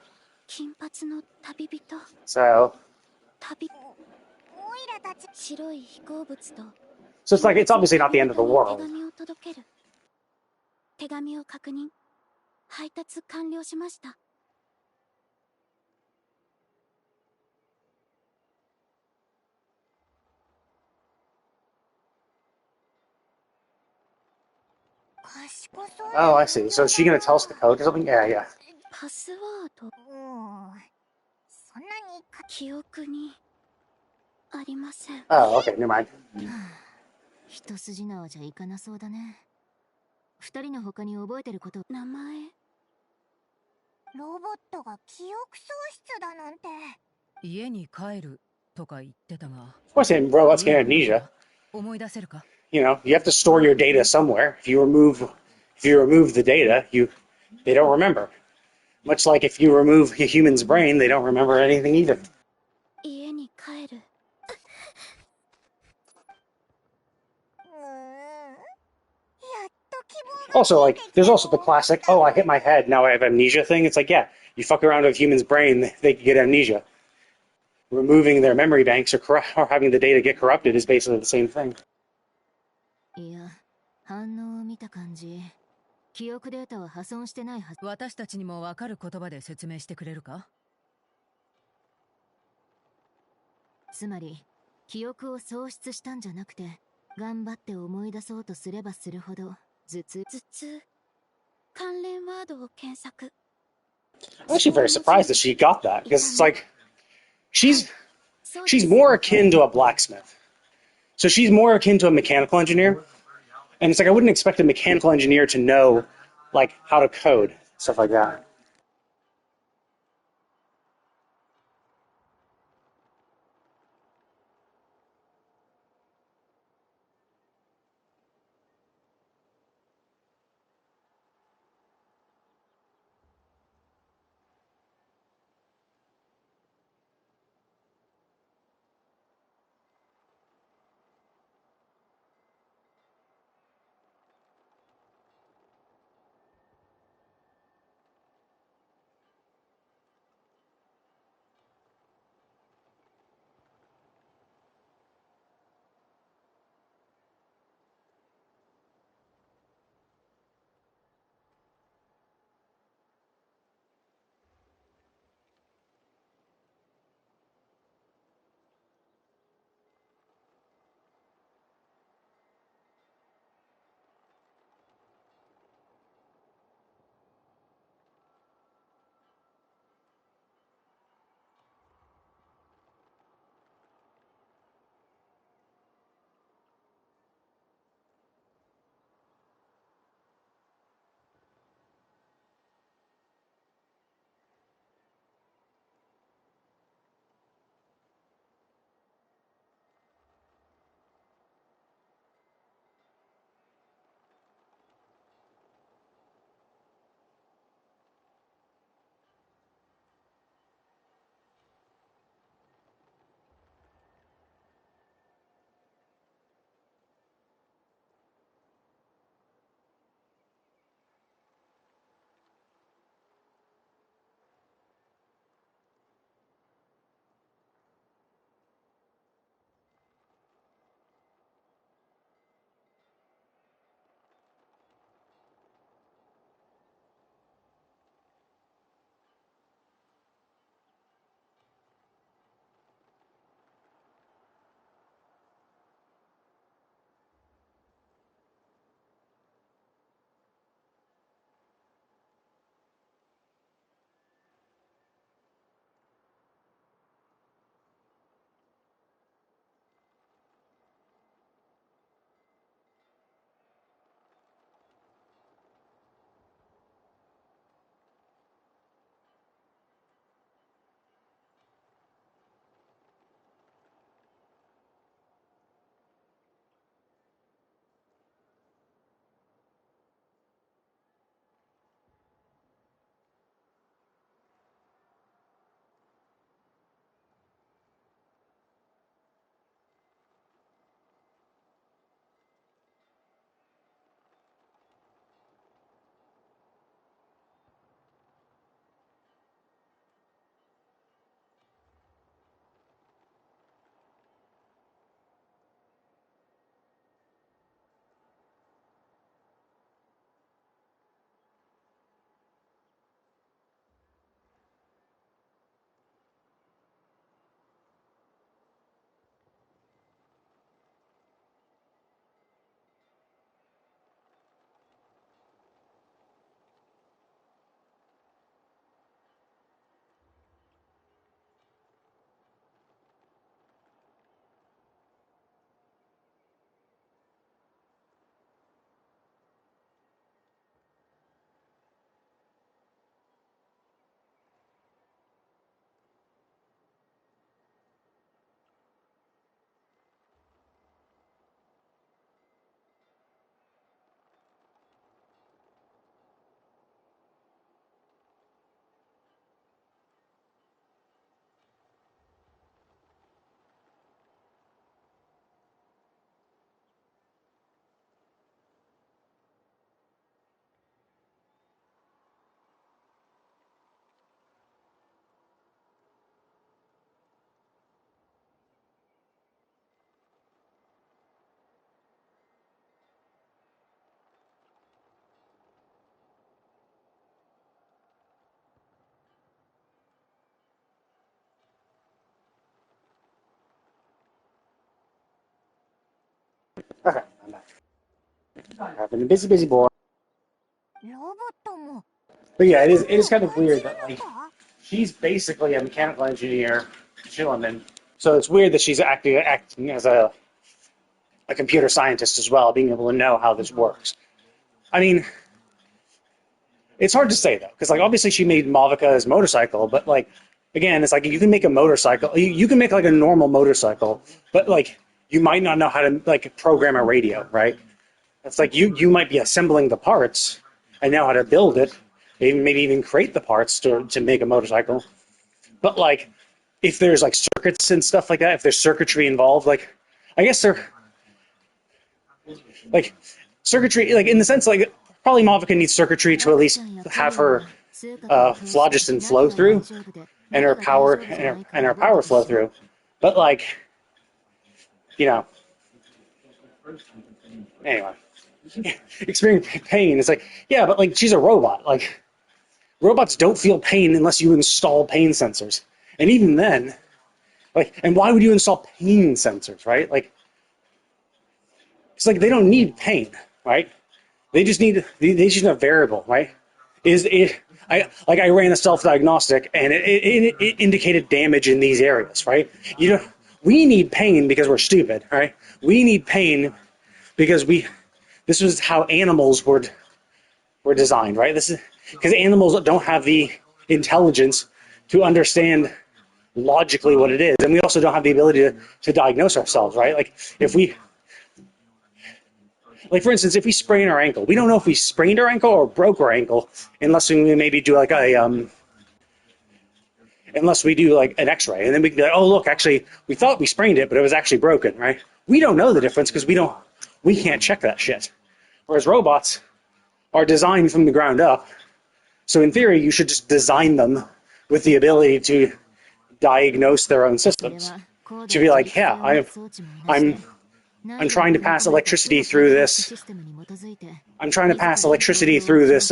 So it's like it's obviously not the end of the world. Oh, I see. So is she gonna tell us the code or something? Yeah, yeah. Oh, okay, never mind. 一筋縄じゃいかなそうだね。二人の他に覚えてること。名前。ロボットが記憶喪失だなんて。家に帰るとか言ってたが。Of course, robots get amnesia. 思い出せるか? You know, you have to store your data somewhere. If you remove the data, they don't remember. Much like if you remove a human's brain, they don't remember anything either. 家に帰る。Also, like, there's also the classic, oh, I hit my head, now I have amnesia thing. It's like, yeah, you fuck around with a human's brain, they can get amnesia. Removing their memory banks or having the data get corrupted is basically the same thing. いや、反応を見た感じ、記憶データは破損してないはず。私たちにもわかる言葉で説明してくれるか? つまり、記憶を喪失したんじゃなくて、頑張って思い出そうとすればするほど、頭痛。関連ワードを検索。I'm actually very surprised that she got that, because it's like, she's more akin to a blacksmith. So she's more akin to a mechanical engineer. And it's like, I wouldn't expect a mechanical engineer to know, like, how to code, stuff like that. Okay, I'm back. I've been a busy boy. ロボットも But yeah, 人 it is と kind of 感じ weird る that の like か she's basically a mechanical engineer, Shillerman. So it's weird that she's acting as a computer scientist as well, being able to know how this works. I mean, it's hard to say though, because like obviously she made Mavika's motorcycle, but like again, it's like you can make a motorcycle, you can make like a normal motorcycle, but like you might not know how to like program a radio, right? It's like you might be assembling the parts and know how to build it, maybe even create the parts to make a motorcycle. But like if there's like circuits and stuff like that, if there's circuitry involved, like I guess they're like circuitry, like in the sense like probably Mavika needs circuitry to at least have her phlogiston flow through and her power flow through. But like, you know, anyway, experiencing pain. It's like, yeah, but like she's a robot. Like robots don't feel pain unless you install pain sensors. And even then, like, and why would you install pain sensors, right? Like, it's like they don't need pain, right? They just need a variable, right? Is it? I ran a self-diagnostic and it indicated damage in these areas, right? You know, we need pain because we're stupid, right? We need pain because this was how animals were designed, right? This is because animals don't have the intelligence to understand logically what it is, and we also don't have the ability to diagnose ourselves, right? Like if we like, for instance, if we sprain our ankle, we don't know if we sprained our ankle or broke our ankle unless we maybe do like unless we do like an X-ray, and then we can be like, oh look, actually we thought we sprained it, but it was actually broken, right? We don't know the difference because we can't check that shit. Whereas robots are designed from the ground up, so in theory you should just design them with the ability to diagnose their own systems. To be like, yeah, I'm trying to pass electricity through this. I'm trying to pass electricity through this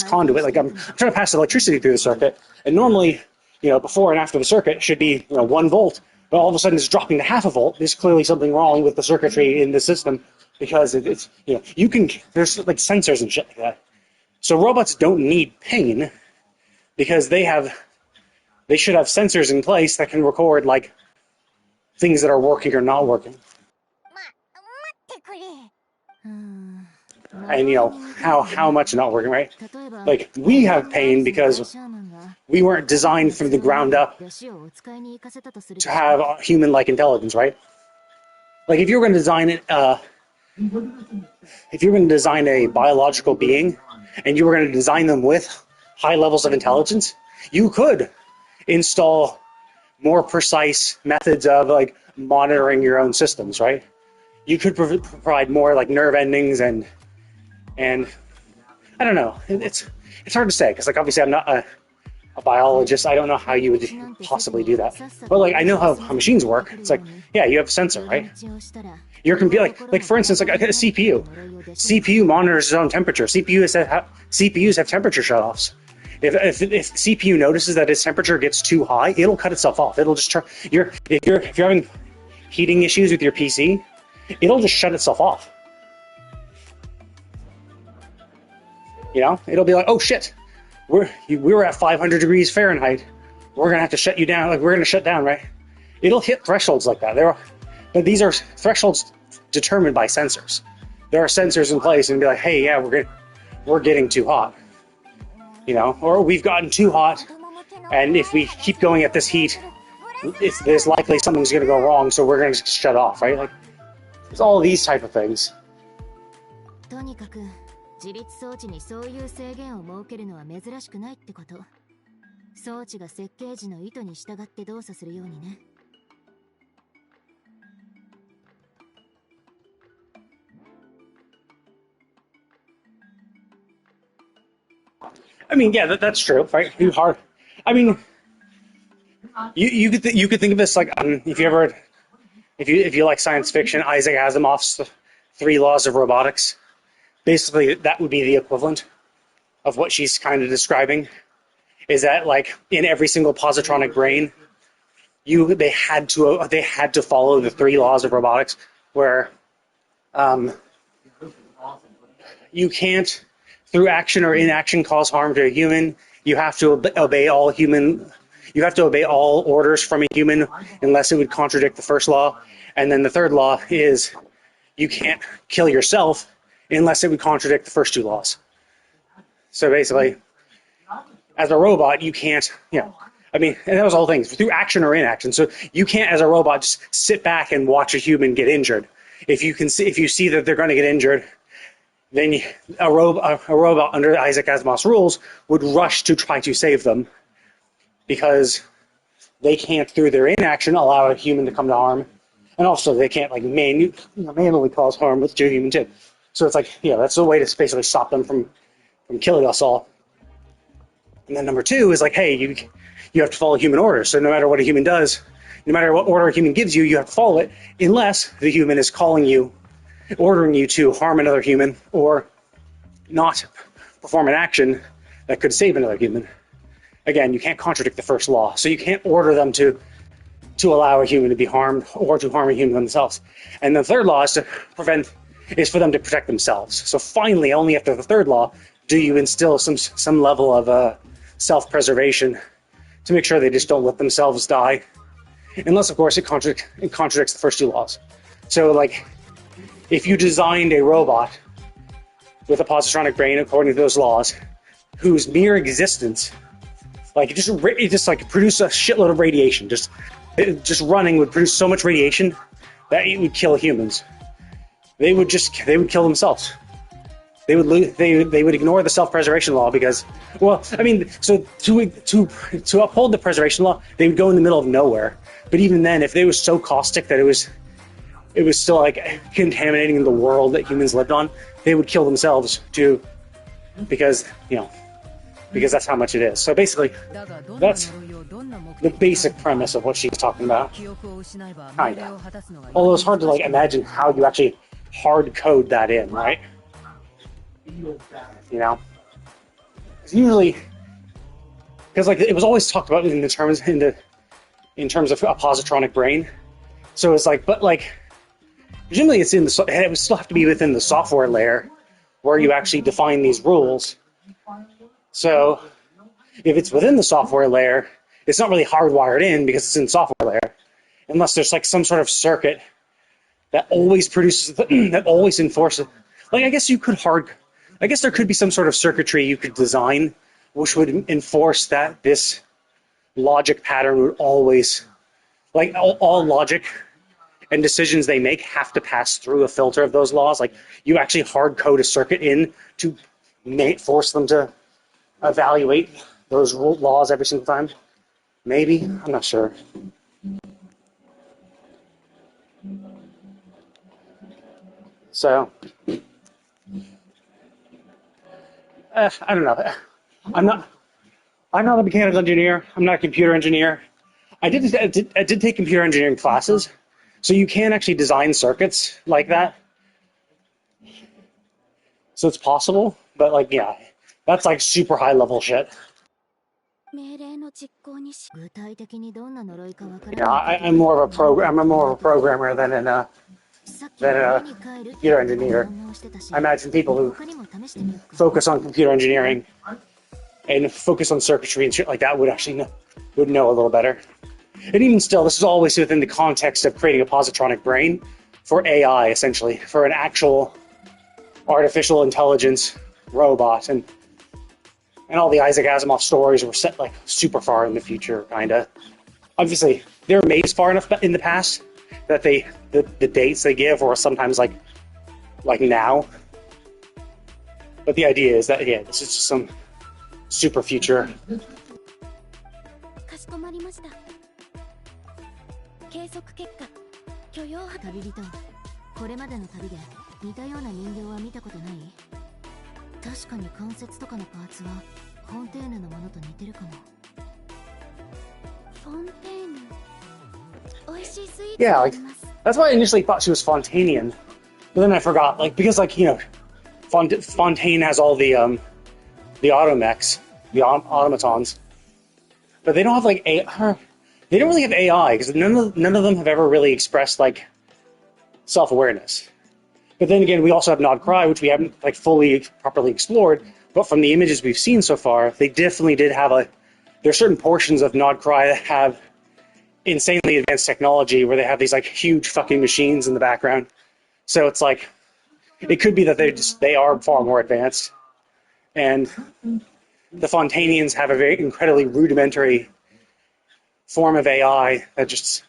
conduit. Like I'm trying to pass electricity through the circuit. And normally, before and after the circuit should be 1 volt, but all of a sudden it's dropping to half a volt. There's clearly something wrong with the circuitry in the system because it's there's like sensors and shit like that. So robots don't need pain because they should have sensors in place that can record like things that are working or not working. 待ってくれ And how much not working, right? Like we have pain because we weren't designed from the ground up to have human-like intelligence, right? Like if you were going to design it, if you were going to design a biological being, and you were going to design them with high levels of intelligence, you could install more precise methods of like monitoring your own systems, right? You could provide more like nerve endings and I don't know. It's hard to say because like obviously I'm not a biologist. I don't know how you would possibly do that. But like I know how machines work. It's like yeah, you have a sensor, right? Your computer, like for instance, like a CPU. CPU monitors its own temperature. CPUs have temperature shutoffs. If CPU notices that its temperature gets too high, it'll cut itself off. It'll just turn. If you're having heating issues with your PC, it'll just shut itself off. It'll be like, oh shit, we're at 500 degrees Fahrenheit. We're gonna have to shut you down. Like we're gonna shut down, right? It'll hit thresholds like that. But these are thresholds determined by sensors. There are sensors in place and be like, hey, yeah, we're getting too hot, or we've gotten too hot, and if we keep going at this heat, there's likely something's gonna go wrong, so we're gonna just shut off, right? Like, there's all these type of things. とにかく自立装置にそういう制限を設けるのは珍しくないってこと。装置が設計時の意図に従って動作するようにね。I mean, yeah, that's true, right? I mean, you could think of this like if you like science fiction, Isaac Asimov's 3 laws of robotics. Basically, that would be the equivalent of what she's kind of describing. Is that like in every single positronic brain, they had to follow the 3 laws of robotics, where You can't, through action or inaction, cause harm to a human. You have to obey all human. You have to obey all orders from a human, unless it would contradict the first law. And then the third law is you can't kill yourself unless it would contradict the first two laws. So basically, as a robot, you can't, I mean, and that was the whole thing, through action or inaction. So you can't, as a robot, just sit back and watch a human get injured. If you see that they're going to get injured, then a robot under Isaac Asimov's rules would rush to try to save them, because they can't, through their inaction, allow a human to come to harm, and also they can't manually cause harm to a human too. So it's like, that's the way to basically stop them from killing us all. And then number two is like, hey, you have to follow human orders. So no matter what a human does, no matter what order a human gives you, you have to follow it, unless the human is ordering you to harm another human or not perform an action that could save another human. Again, you can't contradict the first law, so you can't order them to allow a human to be harmed or to harm a human themselves. And the third law is for them to protect themselves. So finally, only after the third law do you instill some level of self-preservation to make sure they just don't let themselves die, unless of course it contradicts the first two laws. So like, if you designed a robot with a positronic brain according to those laws, whose mere existence, it just produce a shitload of radiation, just running would produce so much radiation that it would kill humans. They would kill themselves. They would ignore the self-preservation law because, so to uphold the preservation law, they would go in the middle of nowhere. But even then, if they was so caustic that it was still like contaminating the world that humans lived on, they would kill themselves too, because that's how much it is. So basically, that's the basic premise of what she's talking about. Kinda. Although it's hard to imagine how you actually hard code that in, right? Usually, because it was always talked about in terms of a positronic brain. So it's presumably it would still have to be within the software layer where you actually define these rules. So if it's within the software layer, it's not really hardwired in because it's in the software layer, unless there's some sort of circuit that always produces, that always enforces. I guess there could be some sort of circuitry you could design which would enforce that this logic pattern would always, all logic and decisions they make have to pass through a filter of those laws. You actually hard code a circuit in to force them to evaluate those laws every single time. Maybe, I'm not sure. So, I don't know. I'm not a mechanical engineer. I'm not a computer engineer. I did take computer engineering classes, so you can actually design circuits like that. So it's possible, but that's super high level shit. I'm more of a programmer than a computer engineer. I imagine people who focus on computer engineering and focus on circuitry and shit like that would know a little better. And even still, this is always within the context of creating a positronic brain for AI, essentially, for an actual artificial intelligence robot. And all the Isaac Asimov stories were set super far in the future, kinda. Obviously, they're made far enough in the past that the dates they give are sometimes like now. But the idea is that this is just some super future. Yeah, that's why I initially thought she was Fontanian, but then I forgot, because Fontaine has all the automechs, the automatons, but they don't have they don't really have AI because none of them have ever really expressed self-awareness. But then again, we also have Nod Cry, which we haven't like fully properly explored. But from the images we've seen so far, they definitely did have a. There are certain portions of Nod Cry that have insanely advanced technology, where they have these like huge fucking machines in the background. So it's like it could be that they are far more advanced, and the Fontanians have a very incredibly rudimentary form of AI that just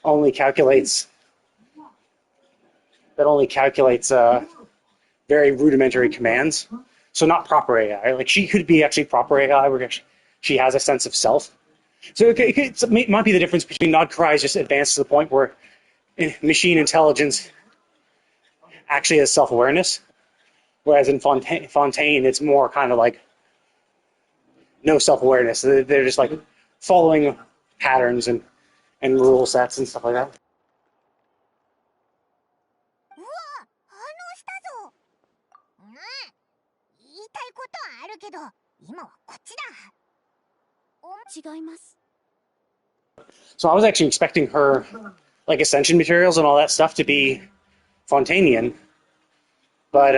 only calculates very rudimentary commands. So not proper AI. Like she could be actually proper AI, where she has a sense of self. So it might be the difference between Nod Cry is just advanced to the point where machine intelligence actually has self-awareness, whereas in Fontaine it's more kind of like no self-awareness. They're just like following patterns and rule sets and stuff like that. うわ、反応したぞ。うん、言いたいことはあるけど、今はこっちだ。違います。 So I was actually expecting her, like ascension materials and all that stuff, to be Fontanian, but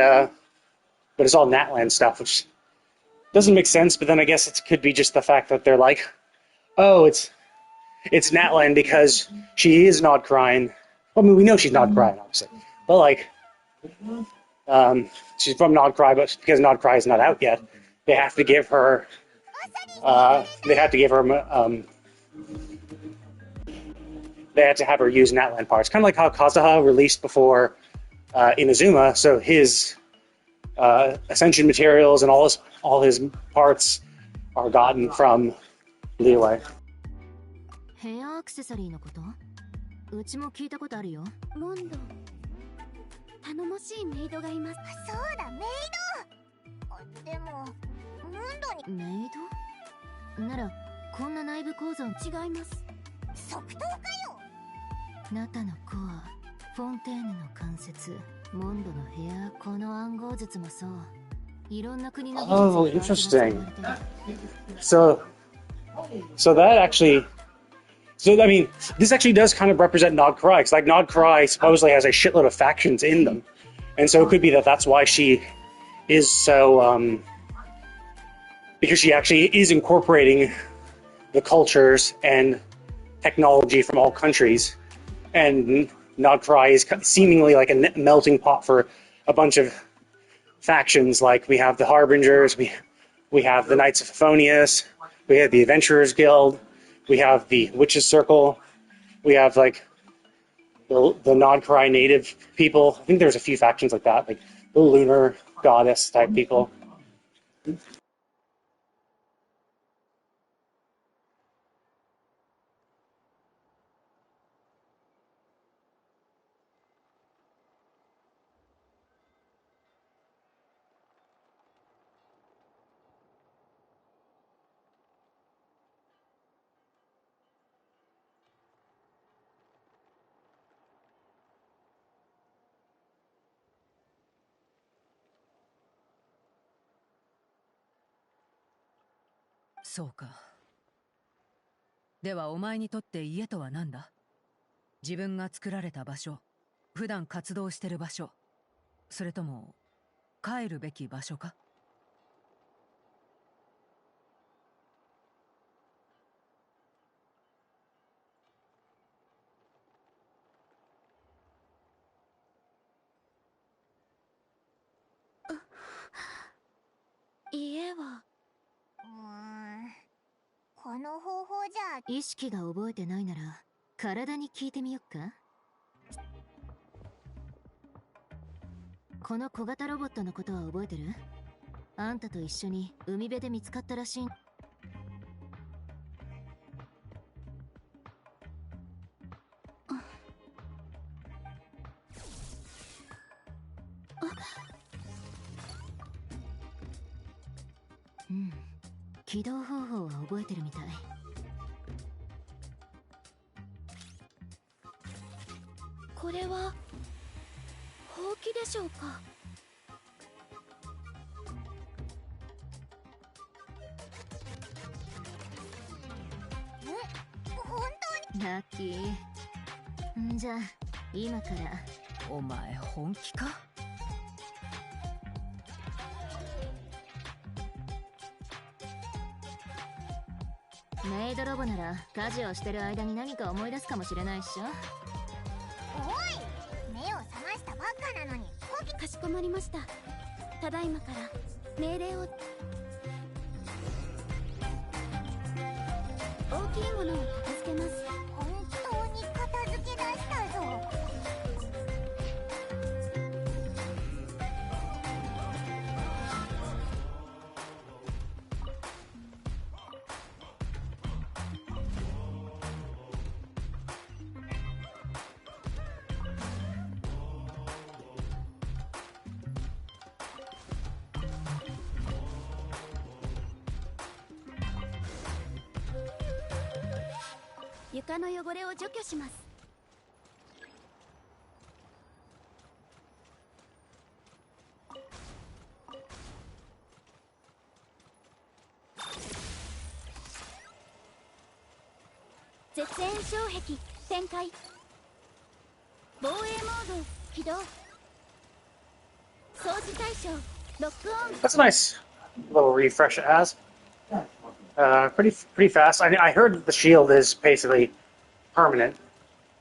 it's all Natland stuff, which doesn't make sense. But then I guess it could be just the fact that they're like, oh, it's Natland because she is Nod Crying. I mean, we know she's Nod Crying, obviously, but like, she's from Nod Cry, but because Nod Cry is not out yet, they have to give her. They have to have her use Natland parts, kind of like how Kazuha released before Inazuma. So his ascension materials and all his parts are gotten from Liyue. ヘアアクセサリーのこと？うちも聞いたことあるよ。モンド。頼もしいメイドがいます。そうだ、メイド。でも、モンドにメイド？ならこんな内部構造違います。即答かよ。ナタのコア、フォンテーヌの関節、モンドの部屋、この暗号術もそう。いろんな国の技術が interesting. So that actually. So, I mean, this actually does kind of represent Nod Cry, because like Nod Cry supposedly has a shitload of factions in them. And so it could be that that's why she is so, because she actually is incorporating the cultures and technology from all countries. And Nod Cry is seemingly like a melting pot for a bunch of factions. Like we have the Harbingers, we have the Knights of Favonius, we have the Adventurers Guild, we have the Witches Circle, we have like the Nod Cry native people. I think there's a few factions like that, like the Lunar Goddess type people.そうか。ではお前にとって家とは何だ？自分が作られた場所、普段活動してる場所、それとも帰るべき場所か？家はこの方法じゃ意識が覚えてないなら体に聞いてみよっか。この小型ロボットのことは覚えてる？あんたと一緒に海辺で見つかったらしい。うん、起動方法は覚えてるみたい。これはほうきでしょうか？本当にラッキー。んじゃ今からお前本気か？メイドロボなら家事をしてる間に何か思い出すかもしれないっしょ。おい、目を覚ましたばっかなのに。かしこまりました。ただいまから命令を。大きいものを片付けます。本当に片付け出したぞ。床の汚れを除去します。絶縁障壁展開。防衛モード起動。掃除対象ロックオン。 That's a nice little refresh it has. Pretty fast. I heard that the shield is basically permanent.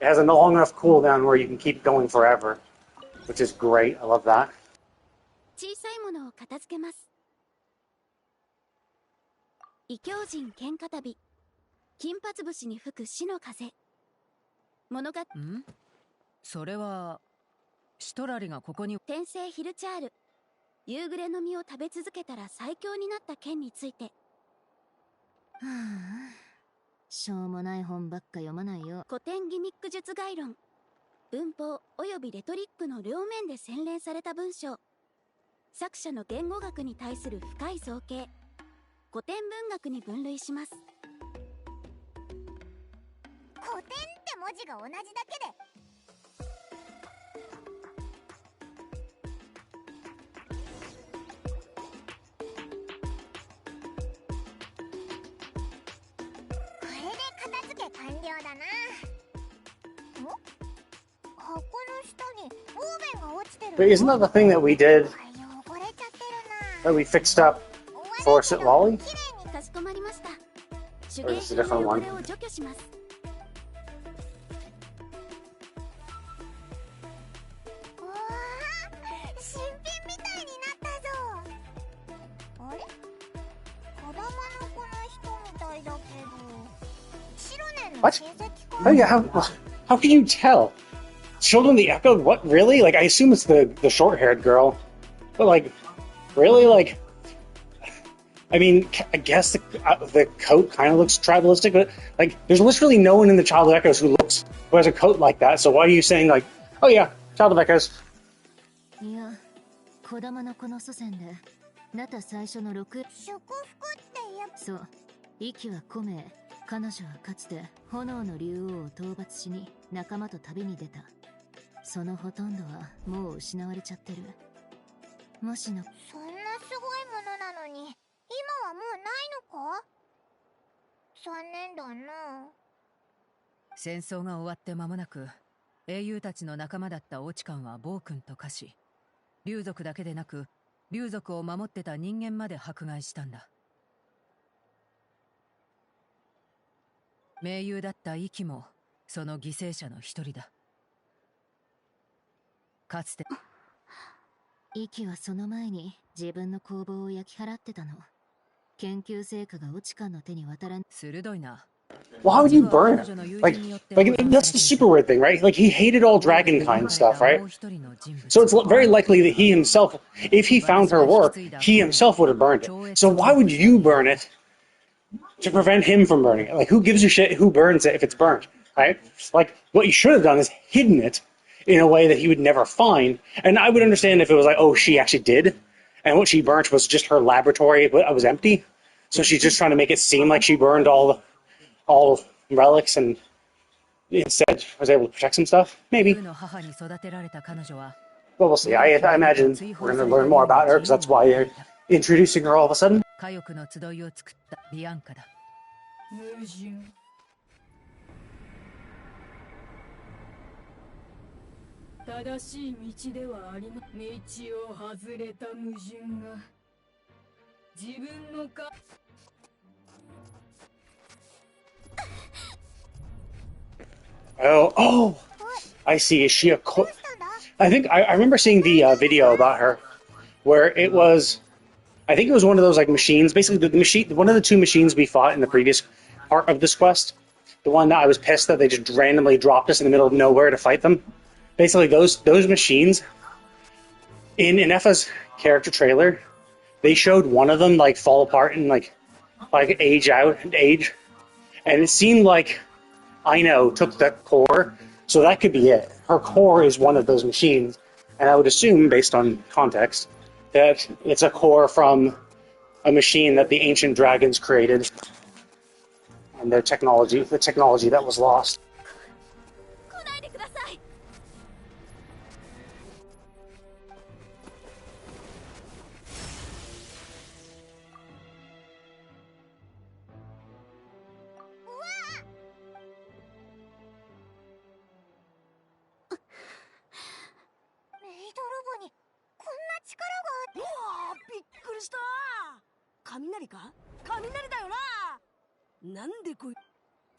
It has a long enough cooldown where you can keep going forever, which is great. I love that. 小さいものを片付けます。異教人剣片旅。金髪節に吹く死の風。物語。ん？それはシトラリがここに。天聖ヒルチャール。夕暮れの実を食べ続けたら最強になった剣について。はあ、しょうもない本ばっか読まないよ。古典ギミック術概論。文法およびレトリックの両面で洗練された文章。作者の言語学に対する深い造形。古典文学に分類します。古典って文字が同じだけで。これで片付け完了だな。箱の下にオーベンが落ちてる。 But isn't that the thing that we did, that we fixed up for Sit Lolly? かしこまりました。手 Or 芸 is it a 品 different の汚 one? れを除去します。うわー、新品みたいになったぞ。あれ、子供の子の人みたいだけど、白年の What? 親戚か Oh yeah, how can you tell? Children of the Echo? What, really? Like, I assume it's the short-haired girl. But, like, really? Like, I mean, I guess the coat kind of looks tribalistic, but, like, there's literally no one in the Child of Echoes who has a coat like that, so why are you saying, like, oh yeah, Child of Echoes? いや、子供の子の祖先で、なた最初の6。祝福って言えば。そう、息は込め、彼女はかつて炎の竜王を討伐しに仲間と旅に出た。そのほとんどはもう失われちゃってる。もしの。そんなすごいものなのに、今はもうないのか？残念だな。戦争が終わって間もなく、英雄たちの仲間だったオチカンは暴君と化し、竜族だけでなく竜族を守ってた人間まで迫害したんだ。盟友だったイキもその犠牲者の一人だ。かつてイキはその前に自分の工房を焼き払ってたの。研究成果がオチカンの手に渡らん。鋭いな。Well, how would you burn him? Like that's the super weird thing, right? Like, he hated all dragonkind stuff, right? So it's very likely that he himself, if he found her work, he himself would have burned it. So why would you burn it to prevent him from burning it? Like, who gives a shit who burns it if it's burnt, right? Like, what you should have done is hidden it in a way that he would never find. And I would understand if it was like, oh, she actually did, and what she burnt was just her laboratory, but it was empty. So she's just trying to make it seem like she burned all relics and instead was able to protect some stuff. Maybe. But we'll see. I imagine we're going to learn more about her because that's why you're introducing her all of a sudden. 家族の集いを作ったビアンカだ。矛盾。正しい道ではありま道を外れた矛盾が自分のか Oh, I see. Is she a I think I remember seeing the video about her, where it was, I think it was one of those like machines. Basically, the machine, one of the two machines we fought in the previous part of this quest, the one that I was pissed that they just randomly dropped us in the middle of nowhere to fight them. Basically, those machines in Effa's character trailer, they showed one of them like fall apart and like age out and age, and it seemed like Ino took the core, so that could be it. Her core is one of those machines, and I would assume, based on context, that it's a core from a machine that the ancient dragons created, and their technology, the technology that was lost.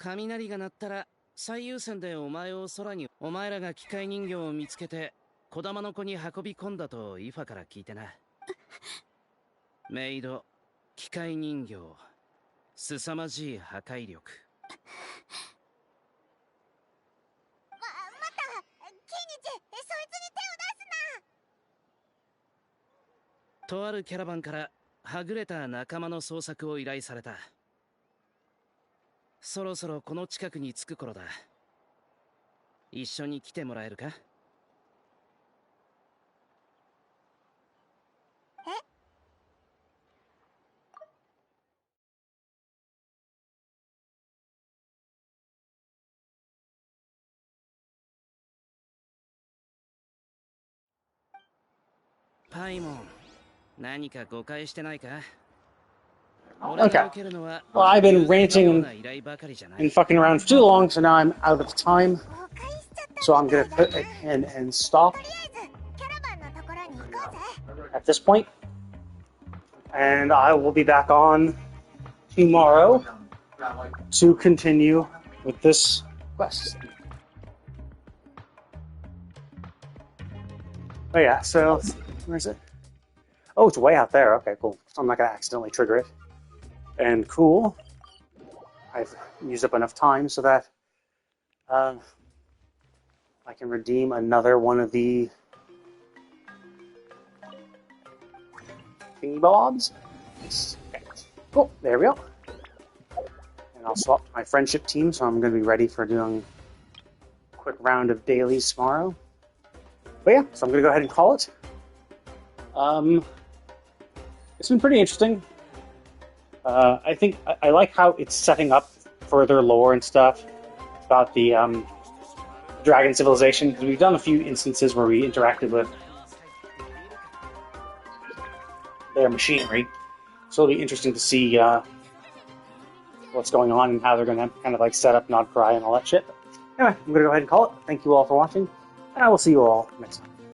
雷が鳴ったら最優先でお前を空に、お前らが機械人形を見つけて小玉の子に運び込んだとイファから聞いてな。メイド、機械人形、凄まじい破壊力。またキニチ、そいつに手を出すな。とあるキャラバンからはぐれた仲間の捜索を依頼された。そろそろこの近くに着く頃だ。一緒に来てもらえるか？え？パイモン、何か誤解してないか？ Okay. Well, I've been ranting and fucking around for too long, so now I'm out of time. So I'm gonna put it in and stop at this point. And I will be back on tomorrow to continue with this quest. Oh yeah, so where is it? Oh, it's way out there. Okay, cool. So I'm not gonna accidentally trigger it. And cool, I've used up enough time so that I can redeem another one of the thingy bobs. Okay. Cool, there we go. And I'll swap to my friendship team, so I'm going to be ready for doing a quick round of dailies tomorrow. But yeah, so I'm going to go ahead and call it. It's been pretty interesting. I think I like how it's setting up further lore and stuff about the dragon civilization, because we've done a few instances where we interacted with their machinery, so it'll be interesting to see what's going on and how they're going to kind of like set up Nod Cry and all that shit. But anyway, I'm going to go ahead and call it. Thank you all for watching, and I will see you all next time.